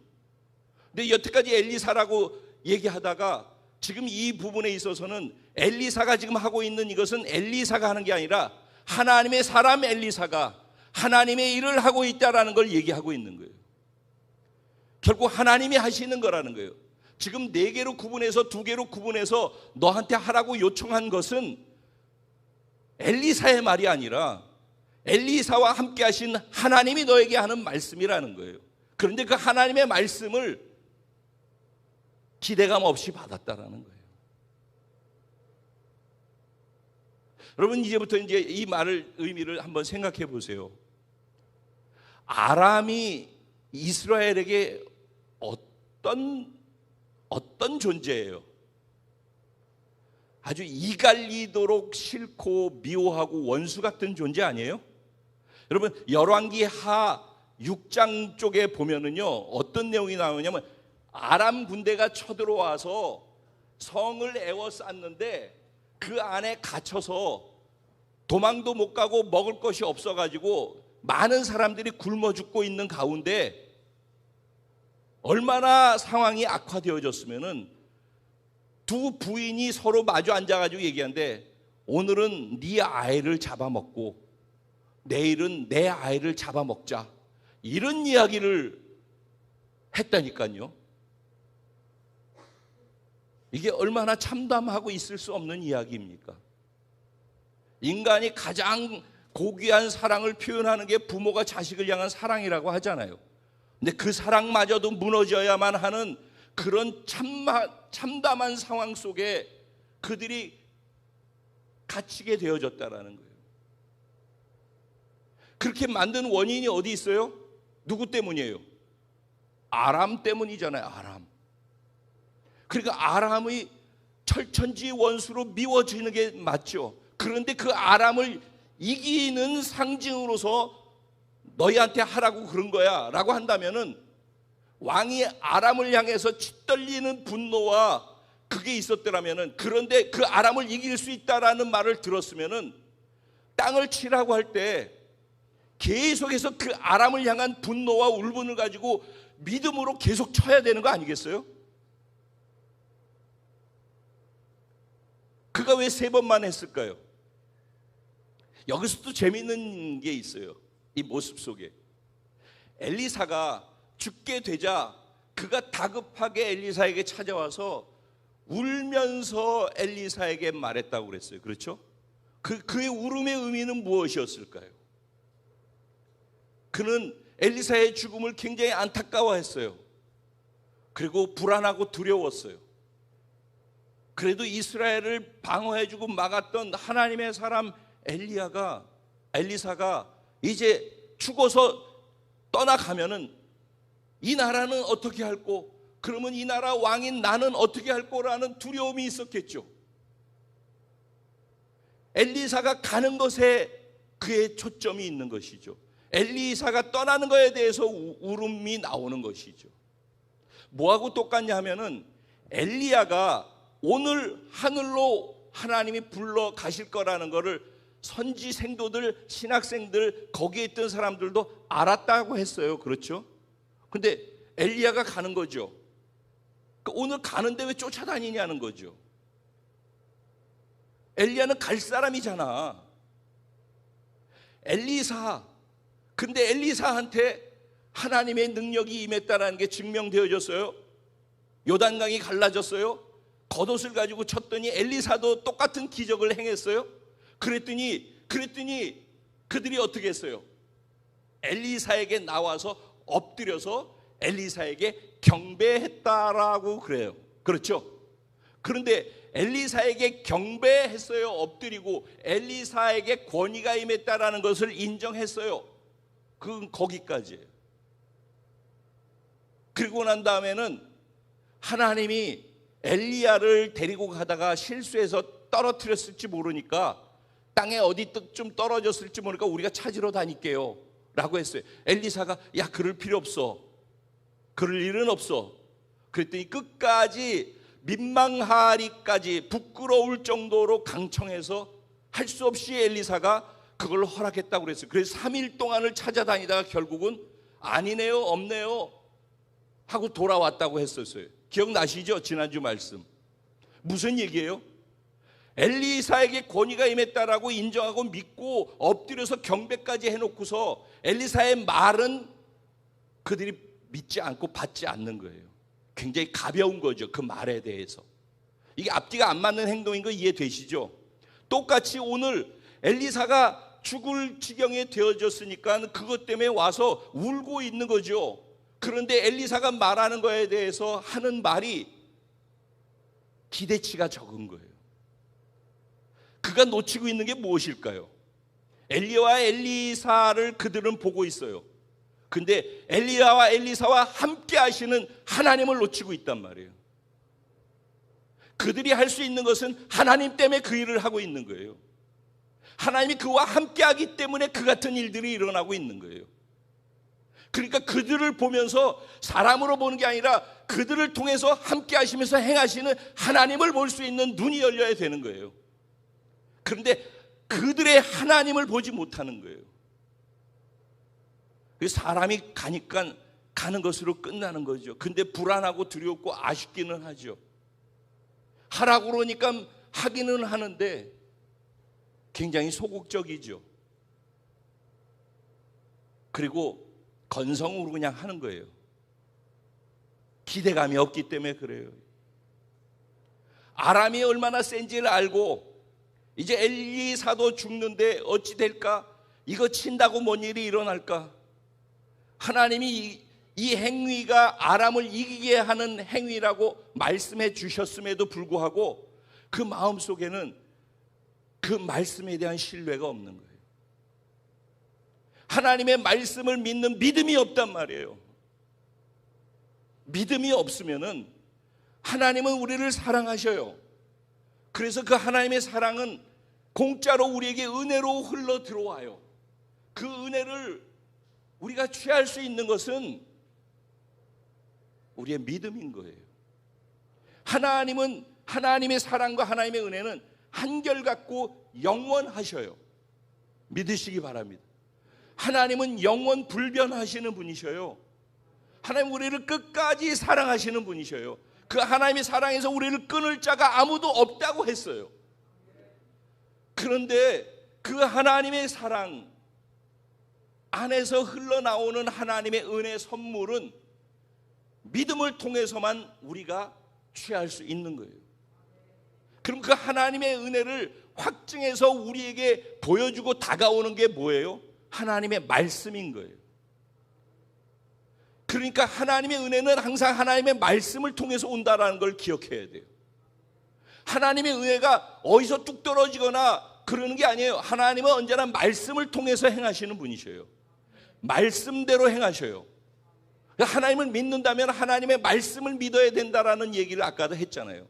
근데 여태까지 엘리사라고 얘기하다가 지금 이 부분에 있어서는 엘리사가 지금 하고 있는 이것은 엘리사가 하는 게 아니라 하나님의 사람 엘리사가 하나님의 일을 하고 있다라는 걸 얘기하고 있는 거예요. 결국 하나님이 하시는 거라는 거예요. 지금 4개로 구분해서 2개로 구분해서 너한테 하라고 요청한 것은 엘리사의 말이 아니라 엘리사와 함께 하신 하나님이 너에게 하는 말씀이라는 거예요. 그런데 그 하나님의 말씀을 기대감 없이 받았다라는 거예요. 여러분, 이제부터 이제 이 말을 의미를 한번 생각해 보세요. 아람이 이스라엘에게 어떤 존재예요? 아주 이갈리도록 싫고 미워하고 원수 같은 존재 아니에요? 여러분, 열왕기 하 6장 쪽에 보면은요, 어떤 내용이 나오냐면 아람 군대가 쳐들어와서 성을 에워쌌는데 그 안에 갇혀서 도망도 못 가고 먹을 것이 없어가지고 많은 사람들이 굶어 죽고 있는 가운데 얼마나 상황이 악화되어졌으면은 두 부인이 서로 마주 앉아가지고 얘기하는데 오늘은 네 아이를 잡아먹고 내일은 내 아이를 잡아먹자, 이런 이야기를 했다니까요. 이게 얼마나 참담하고 있을 수 없는 이야기입니까? 인간이 가장 고귀한 사랑을 표현하는 게 부모가 자식을 향한 사랑이라고 하잖아요. 근데 그 사랑마저도 무너져야만 하는 그런 참담한 상황 속에 그들이 갇히게 되어졌다라는 거예요. 그렇게 만든 원인이 어디 있어요? 누구 때문이에요? 아람 때문이잖아요. 아람. 그러니까 아람의 철천지 원수로 미워지는 게 맞죠. 그런데 그 아람을 이기는 상징으로서 너희한테 하라고 그런 거야 라고 한다면은 왕이 아람을 향해서 짓떨리는 분노와 그게 있었더라면은, 그런데 그 아람을 이길 수 있다라는 말을 들었으면은 땅을 치라고 할 때 계속해서 그 아람을 향한 분노와 울분을 가지고 믿음으로 계속 쳐야 되는 거 아니겠어요? 그가 왜 3번만 했을까요? 여기서도 재미있는 게 있어요. 이 모습 속에 엘리사가 죽게 되자 그가 다급하게 엘리사에게 찾아와서 울면서 엘리사에게 말했다고 그랬어요. 그렇죠? 그의 울음의 의미는 무엇이었을까요? 그는 엘리사의 죽음을 굉장히 안타까워했어요. 그리고 불안하고 두려웠어요. 그래도 이스라엘을 방어해주고 막았던 하나님의 사람 엘리사가 이제 죽어서 떠나가면은 이 나라는 어떻게 할꼬? 그러면 이 나라 왕인 나는 어떻게 할꼬라는 두려움이 있었겠죠. 엘리사가 가는 것에 그의 초점이 있는 것이죠. 엘리사가 떠나는 것에 대해서 울음이 나오는 것이죠. 뭐하고 똑같냐 하면은 엘리야가 오늘 하늘로 하나님이 불러 가실 거라는 것을 선지 생도들, 신학생들, 거기에 있던 사람들도 알았다고 했어요. 그렇죠? 근데 엘리야가 가는 거죠. 오늘 가는데 왜 쫓아다니냐는 거죠. 엘리야는 갈 사람이잖아. 근데 엘리사한테 하나님의 능력이 임했다는 게 증명되어졌어요. 요단강이 갈라졌어요. 겉옷을 가지고 쳤더니 엘리사도 똑같은 기적을 행했어요. 그랬더니 그들이 어떻게 했어요? 엘리사에게 나와서 엎드려서 엘리사에게 경배했다라고 그래요. 그렇죠? 그런데 엘리사에게 경배했어요? 엎드리고 엘리사에게 권위가 임했다라는 것을 인정했어요? 그건 거기까지예요. 그리고 난 다음에는 하나님이 엘리야를 데리고 가다가 실수해서 떨어뜨렸을지 모르니까 땅에 어디 좀 떨어졌을지 모르니까 우리가 찾으러 다닐게요 라고 했어요. 엘리사가 야 그럴 필요 없어, 그럴 일은 없어. 그랬더니 끝까지 민망하리까지 부끄러울 정도로 강청해서 할 수 없이 엘리사가 그걸 허락했다고 그랬어요. 그래서 3일 동안을 찾아다니다가 결국은 아니네요, 없네요 하고 돌아왔다고 했었어요. 기억나시죠? 지난주 말씀 무슨 얘기예요? 엘리사에게 권위가 임했다라고 인정하고 믿고 엎드려서 경배까지 해놓고서 엘리사의 말은 그들이 믿지 않고 받지 않는 거예요. 굉장히 가벼운 거죠, 그 말에 대해서. 이게 앞뒤가 안 맞는 행동인 거 이해되시죠? 똑같이 오늘 엘리사가 죽을 지경에 되어졌으니까 그것 때문에 와서 울고 있는 거죠. 그런데 엘리사가 말하는 거에 대해서 하는 말이 기대치가 적은 거예요. 그가 놓치고 있는 게 무엇일까요? 엘리야와 엘리사를 그들은 보고 있어요. 근데 엘리야와 엘리사와 함께 하시는 하나님을 놓치고 있단 말이에요. 그들이 할 수 있는 것은 하나님 때문에 그 일을 하고 있는 거예요. 하나님이 그와 함께 하기 때문에 그 같은 일들이 일어나고 있는 거예요. 그러니까 그들을 보면서 사람으로 보는 게 아니라 그들을 통해서 함께 하시면서 행하시는 하나님을 볼 수 있는 눈이 열려야 되는 거예요. 그런데 그들의 하나님을 보지 못하는 거예요. 사람이 가니까 가는 것으로 끝나는 거죠. 근데 불안하고 두렵고 아쉽기는 하죠. 하라고 그러니까 하기는 하는데 굉장히 소극적이죠. 그리고 건성으로 그냥 하는 거예요. 기대감이 없기 때문에 그래요. 아람이 얼마나 센지를 알고 이제 엘리사도 죽는데 어찌 될까? 이거 친다고 뭔 일이 일어날까? 하나님이 이 행위가 아람을 이기게 하는 행위라고 말씀해 주셨음에도 불구하고 그 마음속에는 그 말씀에 대한 신뢰가 없는 거예요. 하나님의 말씀을 믿는 믿음이 없단 말이에요. 믿음이 없으면은 하나님은 우리를 사랑하셔요. 그래서 그 하나님의 사랑은 공짜로 우리에게 은혜로 흘러 들어와요. 그 은혜를 우리가 취할 수 있는 것은 우리의 믿음인 거예요. 하나님은 하나님의 사랑과 하나님의 은혜는 한결같고 영원하셔요. 믿으시기 바랍니다. 하나님은 영원 불변하시는 분이셔요. 하나님 우리를 끝까지 사랑하시는 분이셔요. 그 하나님의 사랑에서 우리를 끊을 자가 아무도 없다고 했어요. 그런데 그 하나님의 사랑 안에서 흘러나오는 하나님의 은혜 선물은 믿음을 통해서만 우리가 취할 수 있는 거예요. 그럼 그 하나님의 은혜를 확증해서 우리에게 보여주고 다가오는 게 뭐예요? 하나님의 말씀인 거예요. 그러니까 하나님의 은혜는 항상 하나님의 말씀을 통해서 온다라는 걸 기억해야 돼요. 하나님의 은혜가 어디서 뚝 떨어지거나 그러는 게 아니에요. 하나님은 언제나 말씀을 통해서 행하시는 분이셔요. 말씀대로 행하셔요. 하나님을 믿는다면 하나님의 말씀을 믿어야 된다라는 얘기를 아까도 했잖아요.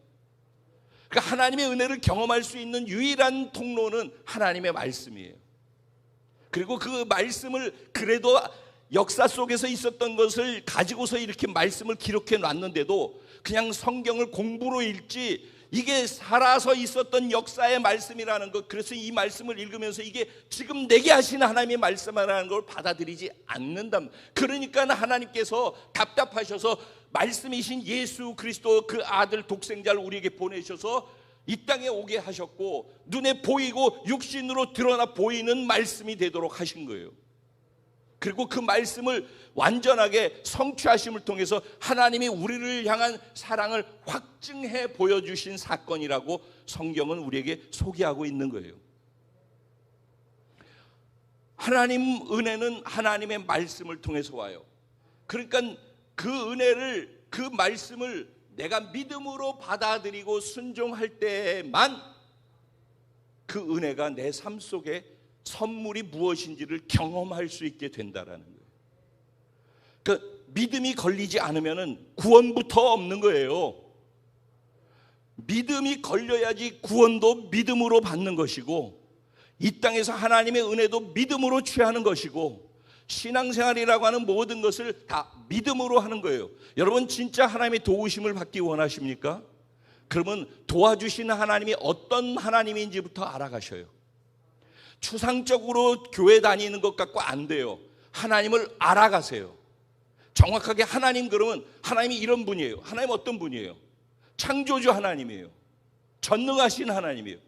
그러니까 하나님의 은혜를 경험할 수 있는 유일한 통로는 하나님의 말씀이에요. 그리고 그 말씀을 그래도 역사 속에서 있었던 것을 가지고서 이렇게 말씀을 기록해 놨는데도 그냥 성경을 공부로 읽지 이게 살아서 있었던 역사의 말씀이라는 것, 그래서 이 말씀을 읽으면서 이게 지금 내게 하시는 하나님의 말씀이라는 걸 받아들이지 않는다. 그러니까 하나님께서 답답하셔서 말씀이신 예수 그리스도 그 아들 독생자를 우리에게 보내셔서 이 땅에 오게 하셨고 눈에 보이고 육신으로 드러나 보이는 말씀이 되도록 하신 거예요. 그리고 그 말씀을 완전하게 성취하심을 통해서 하나님이 우리를 향한 사랑을 확증해 보여주신 사건이라고 성경은 우리에게 소개하고 있는 거예요. 하나님 은혜는 하나님의 말씀을 통해서 와요. 그러니까 그 은혜를, 그 말씀을 내가 믿음으로 받아들이고 순종할 때만 그 은혜가 내 삶 속에 선물이 무엇인지를 경험할 수 있게 된다라는 거예요. 그 믿음이 걸리지 않으면 구원부터 없는 거예요. 믿음이 걸려야지 구원도 믿음으로 받는 것이고, 이 땅에서 하나님의 은혜도 믿음으로 취하는 것이고, 신앙생활이라고 하는 모든 것을 다 믿음으로 하는 거예요. 여러분 진짜 하나님의 도우심을 받기 원하십니까? 그러면 도와주시는 하나님이 어떤 하나님인지부터 알아가셔요. 추상적으로 교회 다니는 것 갖고 안 돼요. 하나님을 알아가세요. 정확하게 하나님, 그러면 하나님이 이런 분이에요. 하나님 어떤 분이에요? 창조주 하나님이에요. 전능하신 하나님이에요.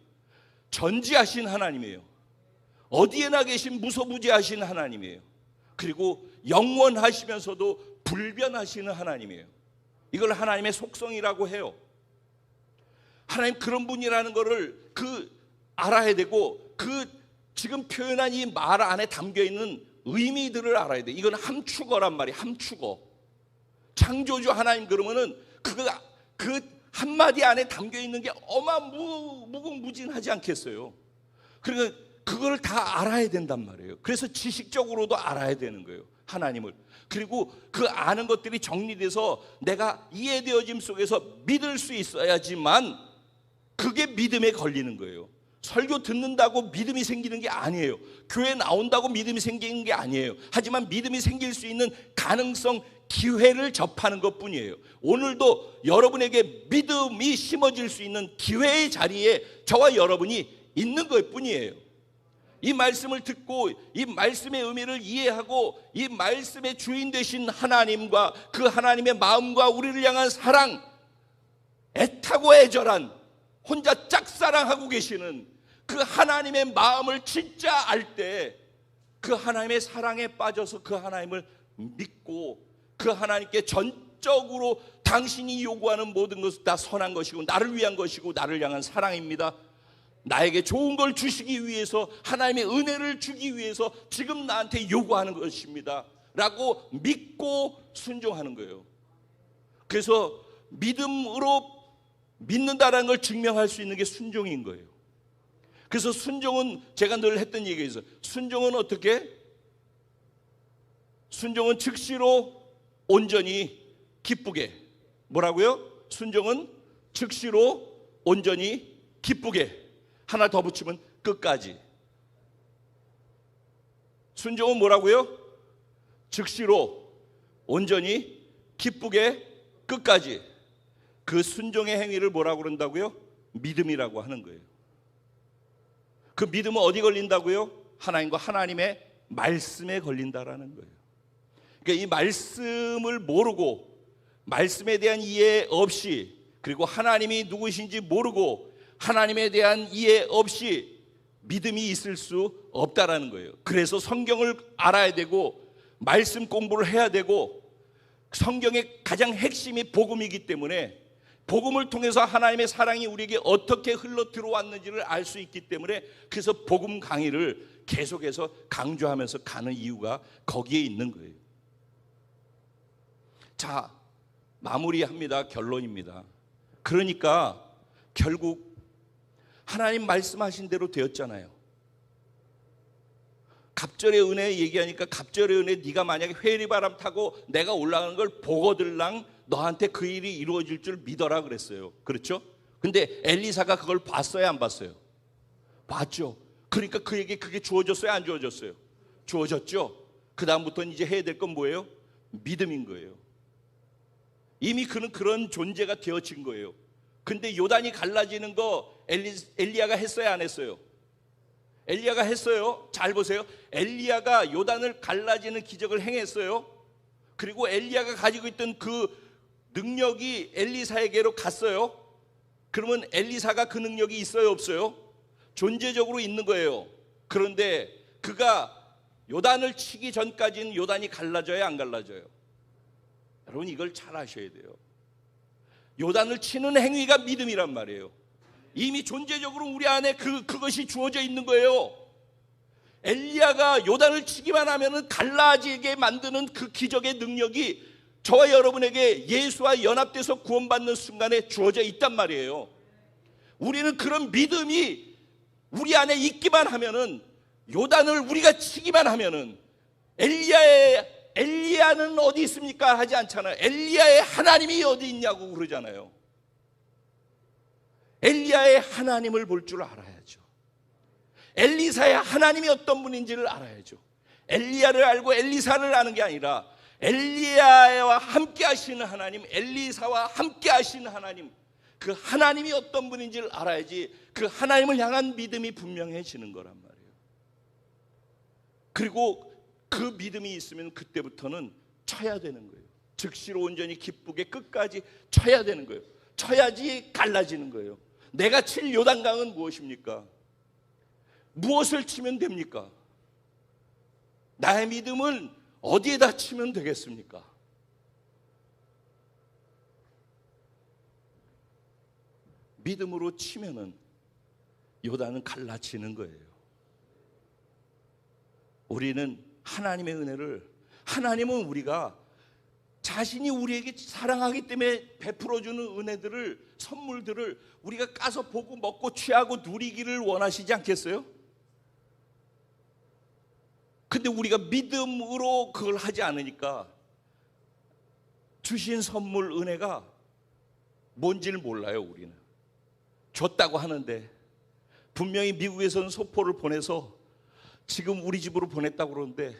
전지하신 하나님이에요. 어디에나 계신 무소부지하신 하나님이에요. 그리고 영원하시면서도 불변하시는 하나님이에요. 이걸 하나님의 속성이라고 해요. 하나님 그런 분이라는 거를 알아야 되고, 지금 표현한 이 말 안에 담겨 있는 의미들을 알아야 돼. 이건 함축어란 말이에요. 함축어. 창조주 하나님 그러면은 그 한마디 안에 담겨 있는 게 무궁무진하지 않겠어요. 그러니까 그걸 다 알아야 된단 말이에요. 그래서 지식적으로도 알아야 되는 거예요, 하나님을. 그리고 그 아는 것들이 정리돼서 내가 이해되어짐 속에서 믿을 수 있어야지만 그게 믿음에 걸리는 거예요. 설교 듣는다고 믿음이 생기는 게 아니에요. 교회 나온다고 믿음이 생기는 게 아니에요. 하지만 믿음이 생길 수 있는 가능성, 기회를 접하는 것뿐이에요. 오늘도 여러분에게 믿음이 심어질 수 있는 기회의 자리에 저와 여러분이 있는 것뿐이에요. 이 말씀을 듣고 이 말씀의 의미를 이해하고 이 말씀의 주인 되신 하나님과 그 하나님의 마음과 우리를 향한 사랑, 애타고 애절한, 혼자 짝사랑하고 계시는 그 하나님의 마음을 진짜 알 때 그 하나님의 사랑에 빠져서 그 하나님을 믿고 그 하나님께 전적으로 당신이 요구하는 모든 것은 다 선한 것이고 나를 위한 것이고 나를 향한 사랑입니다. 나에게 좋은 걸 주시기 위해서, 하나님의 은혜를 주기 위해서 지금 나한테 요구하는 것입니다 라고 믿고 순종하는 거예요. 그래서 믿음으로 믿는다라는 걸 증명할 수 있는 게 순종인 거예요. 그래서 순종은 제가 늘 했던 얘기가 있어요. 순종은 어떻게? 순종은 즉시로 온전히 기쁘게. 뭐라고요? 순종은 즉시로 온전히 기쁘게. 하나 더 붙이면 끝까지. 순종은 뭐라고요? 즉시로 온전히 기쁘게 끝까지. 그 순종의 행위를 뭐라고 그런다고요? 믿음이라고 하는 거예요. 그 믿음은 어디 걸린다고요? 하나님과 하나님의 말씀에 걸린다라는 거예요. 그러니까 이 말씀을 모르고, 말씀에 대한 이해 없이, 그리고 하나님이 누구신지 모르고 하나님에 대한 이해 없이 믿음이 있을 수 없다라는 거예요. 그래서 성경을 알아야 되고 말씀 공부를 해야 되고, 성경의 가장 핵심이 복음이기 때문에 복음을 통해서 하나님의 사랑이 우리에게 어떻게 흘러 들어왔는지를 알 수 있기 때문에, 그래서 복음 강의를 계속해서 강조하면서 가는 이유가 거기에 있는 거예요. 자, 마무리합니다. 결론입니다. 그러니까 결국 하나님 말씀하신 대로 되었잖아요. 갑절의 은혜 얘기하니까, 갑절의 은혜, 네가 만약에 회리바람 타고 내가 올라가는 걸 보거들랑 너한테 그 일이 이루어질 줄 믿어라 그랬어요. 그렇죠? 근데 엘리사가 그걸 봤어요, 안 봤어요? 봤죠. 그러니까 그에게 그게 주어졌어요, 안 주어졌어요? 주어졌죠. 그 다음부터는 이제 해야 될 건 뭐예요? 믿음인 거예요. 이미 그는 그런 존재가 되어진 거예요. 근데 요단이 갈라지는 거 엘리야가 했어요, 안 했어요? 엘리야가 했어요. 잘 보세요. 엘리야가 요단을 갈라지는 기적을 행했어요. 그리고 엘리야가 가지고 있던 그 능력이 엘리사에게로 갔어요. 그러면 엘리사가 그 능력이 있어요, 없어요? 존재적으로 있는 거예요. 그런데 그가 요단을 치기 전까지는 요단이 갈라져요, 안 갈라져요? 여러분 이걸 잘 아셔야 돼요. 요단을 치는 행위가 믿음이란 말이에요. 이미 존재적으로 우리 안에 그것이 주어져 있는 거예요. 엘리야가 요단을 치기만 하면은 갈라지게 만드는 그 기적의 능력이 저와 여러분에게 예수와 연합돼서 구원받는 순간에 주어져 있단 말이에요. 우리는 그런 믿음이 우리 안에 있기만 하면은, 요단을 우리가 치기만 하면은, 엘리야의 엘리야는 어디 있습니까? 하지 않잖아요. 엘리야의 하나님이 어디 있냐고 그러잖아요. 엘리야의 하나님을 볼 줄 알아야죠. 엘리사의 하나님이 어떤 분인지를 알아야죠. 엘리야를 알고 엘리사를 아는 게 아니라 엘리야와 함께 하시는 하나님, 엘리사와 함께 하시는 하나님, 그 하나님이 어떤 분인지를 알아야지 그 하나님을 향한 믿음이 분명해지는 거란 말이에요. 그리고 그 믿음이 있으면 그때부터는 쳐야 되는 거예요. 즉시로 온전히 기쁘게 끝까지 쳐야 되는 거예요. 쳐야지 갈라지는 거예요. 내가 칠 요단강은 무엇입니까? 무엇을 치면 됩니까? 나의 믿음은 어디에다 치면 되겠습니까? 믿음으로 치면은 요단은 갈라지는 거예요. 우리는 하나님의 은혜를, 하나님은 우리가 자신이 우리에게 사랑하기 때문에 베풀어주는 은혜들을, 선물들을 우리가 까서 보고 먹고 취하고 누리기를 원하시지 않겠어요? 근데 우리가 믿음으로 그걸 하지 않으니까 주신 선물 은혜가 뭔지를 몰라요. 우리는 줬다고 하는데, 분명히 미국에서는 소포를 보내서 지금 우리 집으로 보냈다고 그러는데,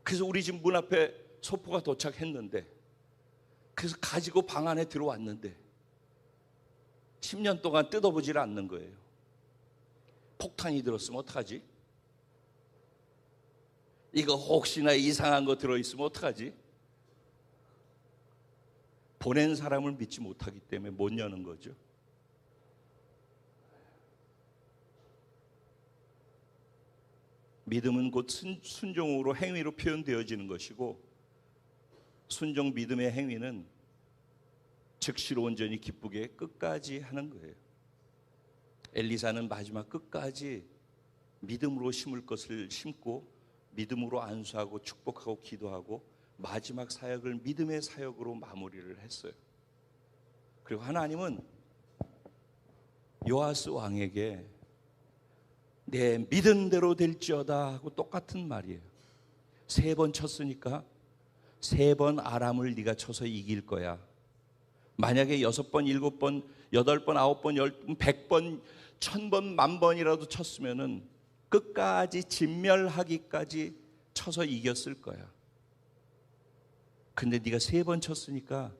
그래서 우리 집 문 앞에 소포가 도착했는데, 그래서 가지고 방 안에 들어왔는데 10년 동안 뜯어보질 않는 거예요. 폭탄이 들었으면 어떡하지? 이거 혹시나 이상한 거 들어있으면 어떡하지? 보낸 사람을 믿지 못하기 때문에 못 여는 거죠. 믿음은 곧 순종으로, 행위로 표현되어지는 것이고, 순종 믿음의 행위는 즉시로 온전히 기쁘게 끝까지 하는 거예요. 엘리사는 마지막 끝까지 믿음으로 심을 것을 심고 믿음으로 안수하고 축복하고 기도하고 마지막 사역을 믿음의 사역으로 마무리를 했어요. 그리고 하나님은 요아스 왕에게 내 믿은 대로 될지어다 하고 똑같은 말이에요. 3번 쳤으니까 3번 아람을 네가 쳐서 이길 거야. 만약에 6번, 7번, 8번, 9번, 10번, 100번, 1000번, 10,000번이라도 쳤으면은 끝까지 진멸하기까지 쳐서 이겼을 거야. 근데 네가 3번 쳤으니까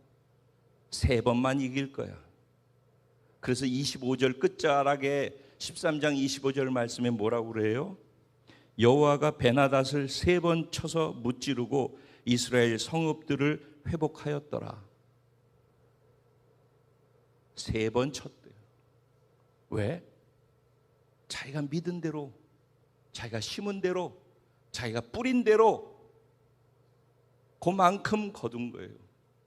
3번만 이길 거야. 그래서 25절 끝자락에 13장 25절 말씀에 뭐라고 그래요? 여호와가 베나닷을 3번 쳐서 무찌르고 이스라엘 성읍들을 회복하였더라. 3번 쳤대요. 왜? 자기가 믿은 대로, 자기가 심은 대로, 자기가 뿌린 대로 그만큼 거둔 거예요.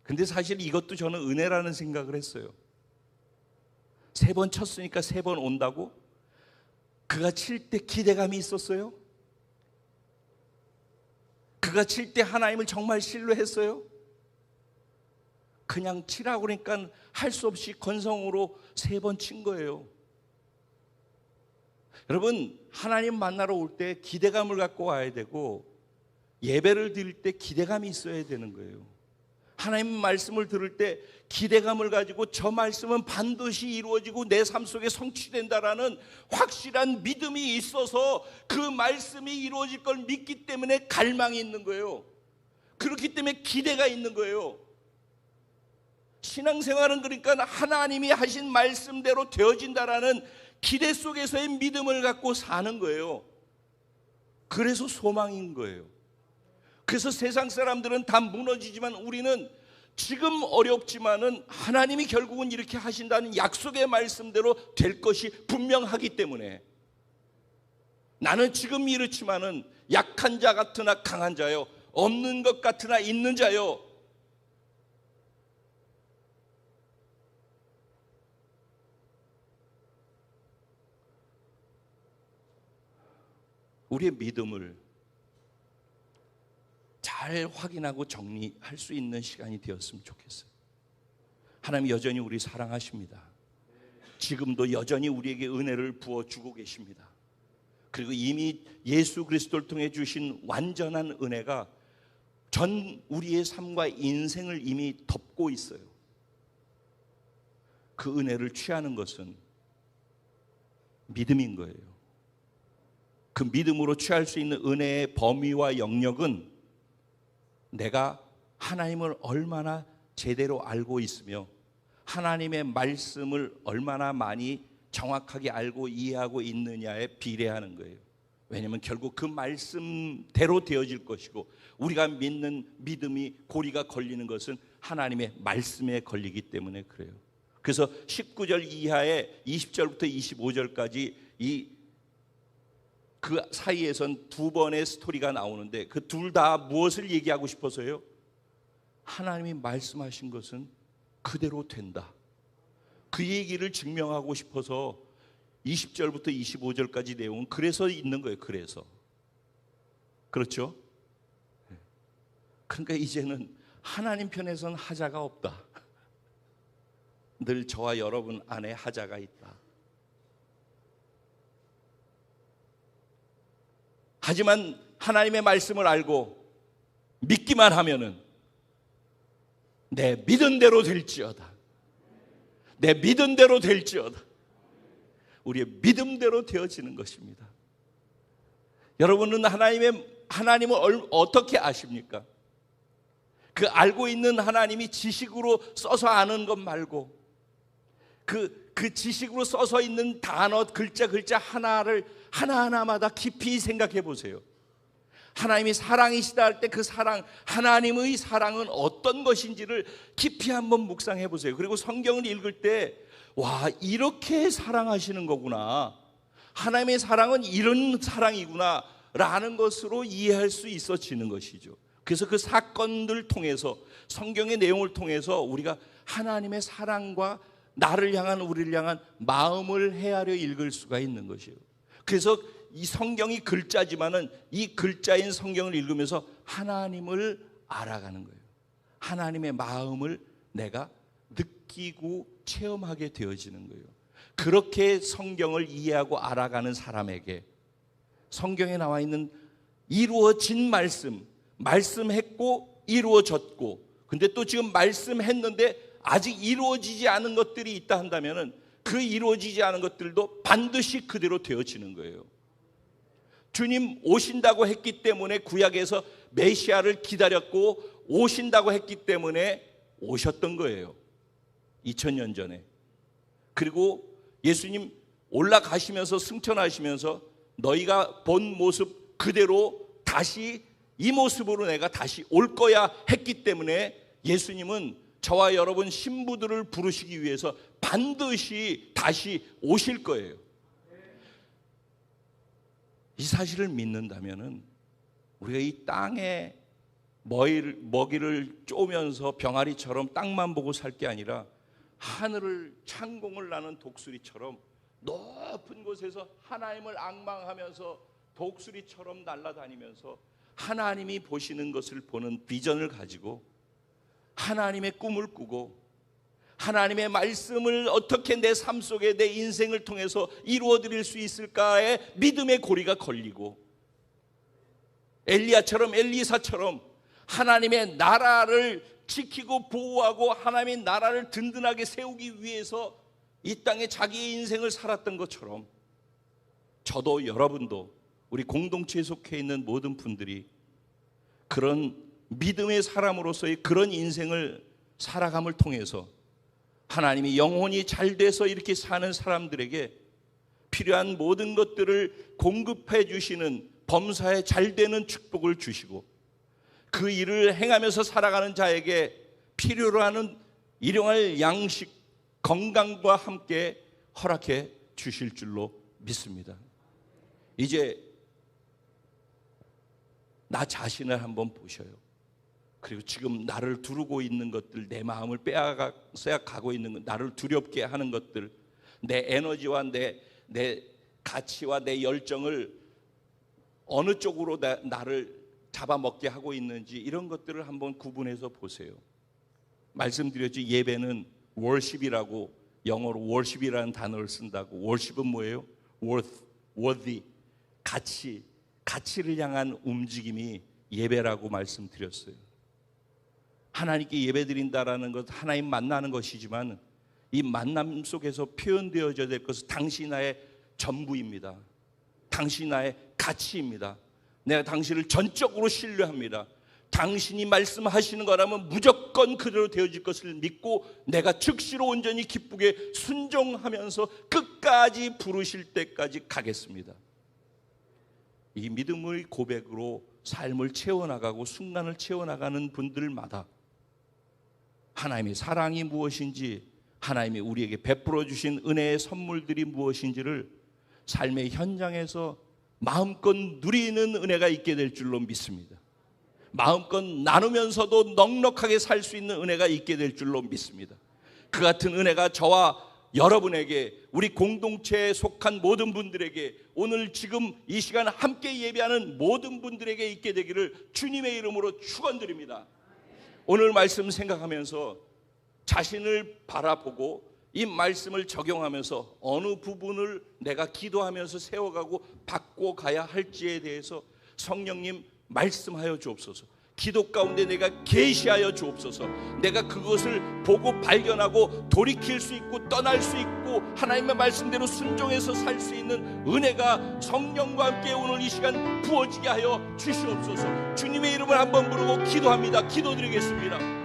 근데 사실 이것도 저는 은혜라는 생각을 했어요. 3번 쳤으니까 3번 온다고? 그가 칠 때 기대감이 있었어요? 그가 칠 때 하나님을 정말 신뢰했어요? 그냥 치라고 그러니까 할 수 없이 건성으로 3번 친 거예요. 여러분, 하나님 만나러 올 때 기대감을 갖고 와야 되고, 예배를 드릴 때 기대감이 있어야 되는 거예요. 하나님 말씀을 들을 때 기대감을 가지고 저 말씀은 반드시 이루어지고 내 삶 속에 성취된다라는 확실한 믿음이 있어서 그 말씀이 이루어질 걸 믿기 때문에 갈망이 있는 거예요. 그렇기 때문에 기대가 있는 거예요. 신앙생활은 그러니까 하나님이 하신 말씀대로 되어진다라는 기대 속에서의 믿음을 갖고 사는 거예요. 그래서 소망인 거예요. 그래서 세상 사람들은 다 무너지지만 우리는 지금 어렵지만은 하나님이 결국은 이렇게 하신다는 약속의 말씀대로 될 것이 분명하기 때문에, 나는 지금 이렇지만은 약한 자 같으나 강한 자요, 없는 것 같으나 있는 자요. 우리의 믿음을 잘 확인하고 정리할 수 있는 시간이 되었으면 좋겠어요. 하나님 여전히 우리 사랑하십니다. 지금도 여전히 우리에게 은혜를 부어주고 계십니다. 그리고 이미 예수 그리스도를 통해 주신 완전한 은혜가 전 우리의 삶과 인생을 이미 덮고 있어요. 그 은혜를 취하는 것은 믿음인 거예요. 그 믿음으로 취할 수 있는 은혜의 범위와 영역은 내가 하나님을 얼마나 제대로 알고 있으며 하나님의 말씀을 얼마나 많이 정확하게 알고 이해하고 있느냐에 비례하는 거예요. 왜냐하면 결국 그 말씀대로 되어질 것이고 우리가 믿는 믿음이 고리가 걸리는 것은 하나님의 말씀에 걸리기 때문에 그래요. 그래서 19절 이하의 20절부터 25절까지 그 사이에선 두 번의 스토리가 나오는데 그 둘 다 무엇을 얘기하고 싶어서요? 하나님이 말씀하신 것은 그대로 된다. 그 얘기를 증명하고 싶어서 20절부터 25절까지 내용은 그래서 있는 거예요. 그래서. 그렇죠? 그러니까 이제는 하나님 편에선 하자가 없다. 늘 저와 여러분 안에 하자가 있다. 하지만 하나님의 말씀을 알고 믿기만 하면은 내 믿은 대로 될지어다. 내 믿은 대로 될지어다. 우리의 믿음대로 되어지는 것입니다. 여러분은 하나님을 어떻게 아십니까? 그 알고 있는 하나님이 지식으로 써서 아는 것 말고 그 지식으로 써서 있는 단어 글자 하나를 하나하나마다 깊이 생각해 보세요. 하나님이 사랑이시다 할 때 그 사랑, 하나님의 사랑은 어떤 것인지를 깊이 한번 묵상해 보세요. 그리고 성경을 읽을 때 와, 이렇게 사랑하시는 거구나. 하나님의 사랑은 이런 사랑이구나 라는 것으로 이해할 수 있어지는 것이죠. 그래서 그 사건들 통해서 성경의 내용을 통해서 우리가 하나님의 사랑과 나를 향한 우리를 향한 마음을 헤아려 읽을 수가 있는 것이에요. 그래서 이 성경이 글자지만은 이 글자인 성경을 읽으면서 하나님을 알아가는 거예요. 하나님의 마음을 내가 느끼고 체험하게 되어지는 거예요. 그렇게 성경을 이해하고 알아가는 사람에게 성경에 나와 있는 이루어진 말씀했고 이루어졌고, 근데 또 지금 말씀했는데 아직 이루어지지 않은 것들이 있다 한다면은 그 이루어지지 않은 것들도 반드시 그대로 되어지는 거예요. 주님 오신다고 했기 때문에 구약에서 메시아를 기다렸고 오신다고 했기 때문에 오셨던 거예요. 2000년 전에. 그리고 예수님 올라가시면서 승천하시면서 너희가 본 모습 그대로 다시 이 모습으로 내가 다시 올 거야 했기 때문에 예수님은 저와 여러분 신부들을 부르시기 위해서 반드시 다시 오실 거예요. 이 사실을 믿는다면은 우리가 이 땅에 먹이를 쪼면서 병아리처럼 땅만 보고 살 게 아니라 하늘을 창공을 나는 독수리처럼 높은 곳에서 하나님을 앙망하면서 독수리처럼 날아다니면서 하나님이 보시는 것을 보는 비전을 가지고 하나님의 꿈을 꾸고 하나님의 말씀을 어떻게 내 삶 속에 내 인생을 통해서 이루어 드릴 수 있을까에 믿음의 고리가 걸리고 엘리사처럼 하나님의 나라를 지키고 보호하고 하나님의 나라를 든든하게 세우기 위해서 이 땅에 자기의 인생을 살았던 것처럼 저도 여러분도 우리 공동체에 속해 있는 모든 분들이 그런 믿음의 사람으로서의 그런 인생을 살아감을 통해서 하나님이 영혼이 잘 돼서 이렇게 사는 사람들에게 필요한 모든 것들을 공급해 주시는 범사에 잘 되는 축복을 주시고 그 일을 행하면서 살아가는 자에게 필요로 하는 일용할 양식, 건강과 함께 허락해 주실 줄로 믿습니다. 이제 나 자신을 한번 보셔요. 그리고 지금 나를 두르고 있는 것들, 내 마음을 빼앗아가고 있는 것, 나를 두렵게 하는 것들, 내 에너지와 내 가치와 내 열정을 어느 쪽으로 나를 잡아먹게 하고 있는지 이런 것들을 한번 구분해서 보세요. 말씀드렸죠. 예배는 worship이라고, 영어로 worship이라는 단어를 쓴다고. worship은 뭐예요? worthy. 가치를 향한 움직임이 예배라고 말씀드렸어요. 하나님께 예배드린다라는 것, 하나님 만나는 것이지만 이 만남 속에서 표현되어져야 될 것은 당신이 나의 전부입니다. 당신이 나의 가치입니다. 내가 당신을 전적으로 신뢰합니다. 당신이 말씀하시는 거라면 무조건 그대로 되어질 것을 믿고 내가 즉시로 온전히 기쁘게 순종하면서 끝까지 부르실 때까지 가겠습니다. 이 믿음의 고백으로 삶을 채워나가고 순간을 채워나가는 분들마다 하나님의 사랑이 무엇인지, 하나님이 우리에게 베풀어 주신 은혜의 선물들이 무엇인지를 삶의 현장에서 마음껏 누리는 은혜가 있게 될 줄로 믿습니다. 마음껏 나누면서도 넉넉하게 살 수 있는 은혜가 있게 될 줄로 믿습니다. 그 같은 은혜가 저와 여러분에게, 우리 공동체에 속한 모든 분들에게, 오늘 지금 이 시간 함께 예배하는 모든 분들에게 있게 되기를 주님의 이름으로 축원드립니다. 오늘 말씀 생각하면서 자신을 바라보고 이 말씀을 적용하면서 어느 부분을 내가 기도하면서 세워가고 바꿔가야 할지에 대해서 성령님 말씀하여 주옵소서. 기도 가운데 내가 계시하여 주옵소서. 내가 그것을 보고 발견하고 돌이킬 수 있고 떠날 수 있고 하나님의 말씀대로 순종해서 살 수 있는 은혜가 성령과 함께 오늘 이 시간 부어지게 하여 주시옵소서. 주님의 이름을 한번 부르고 기도합니다. 기도드리겠습니다.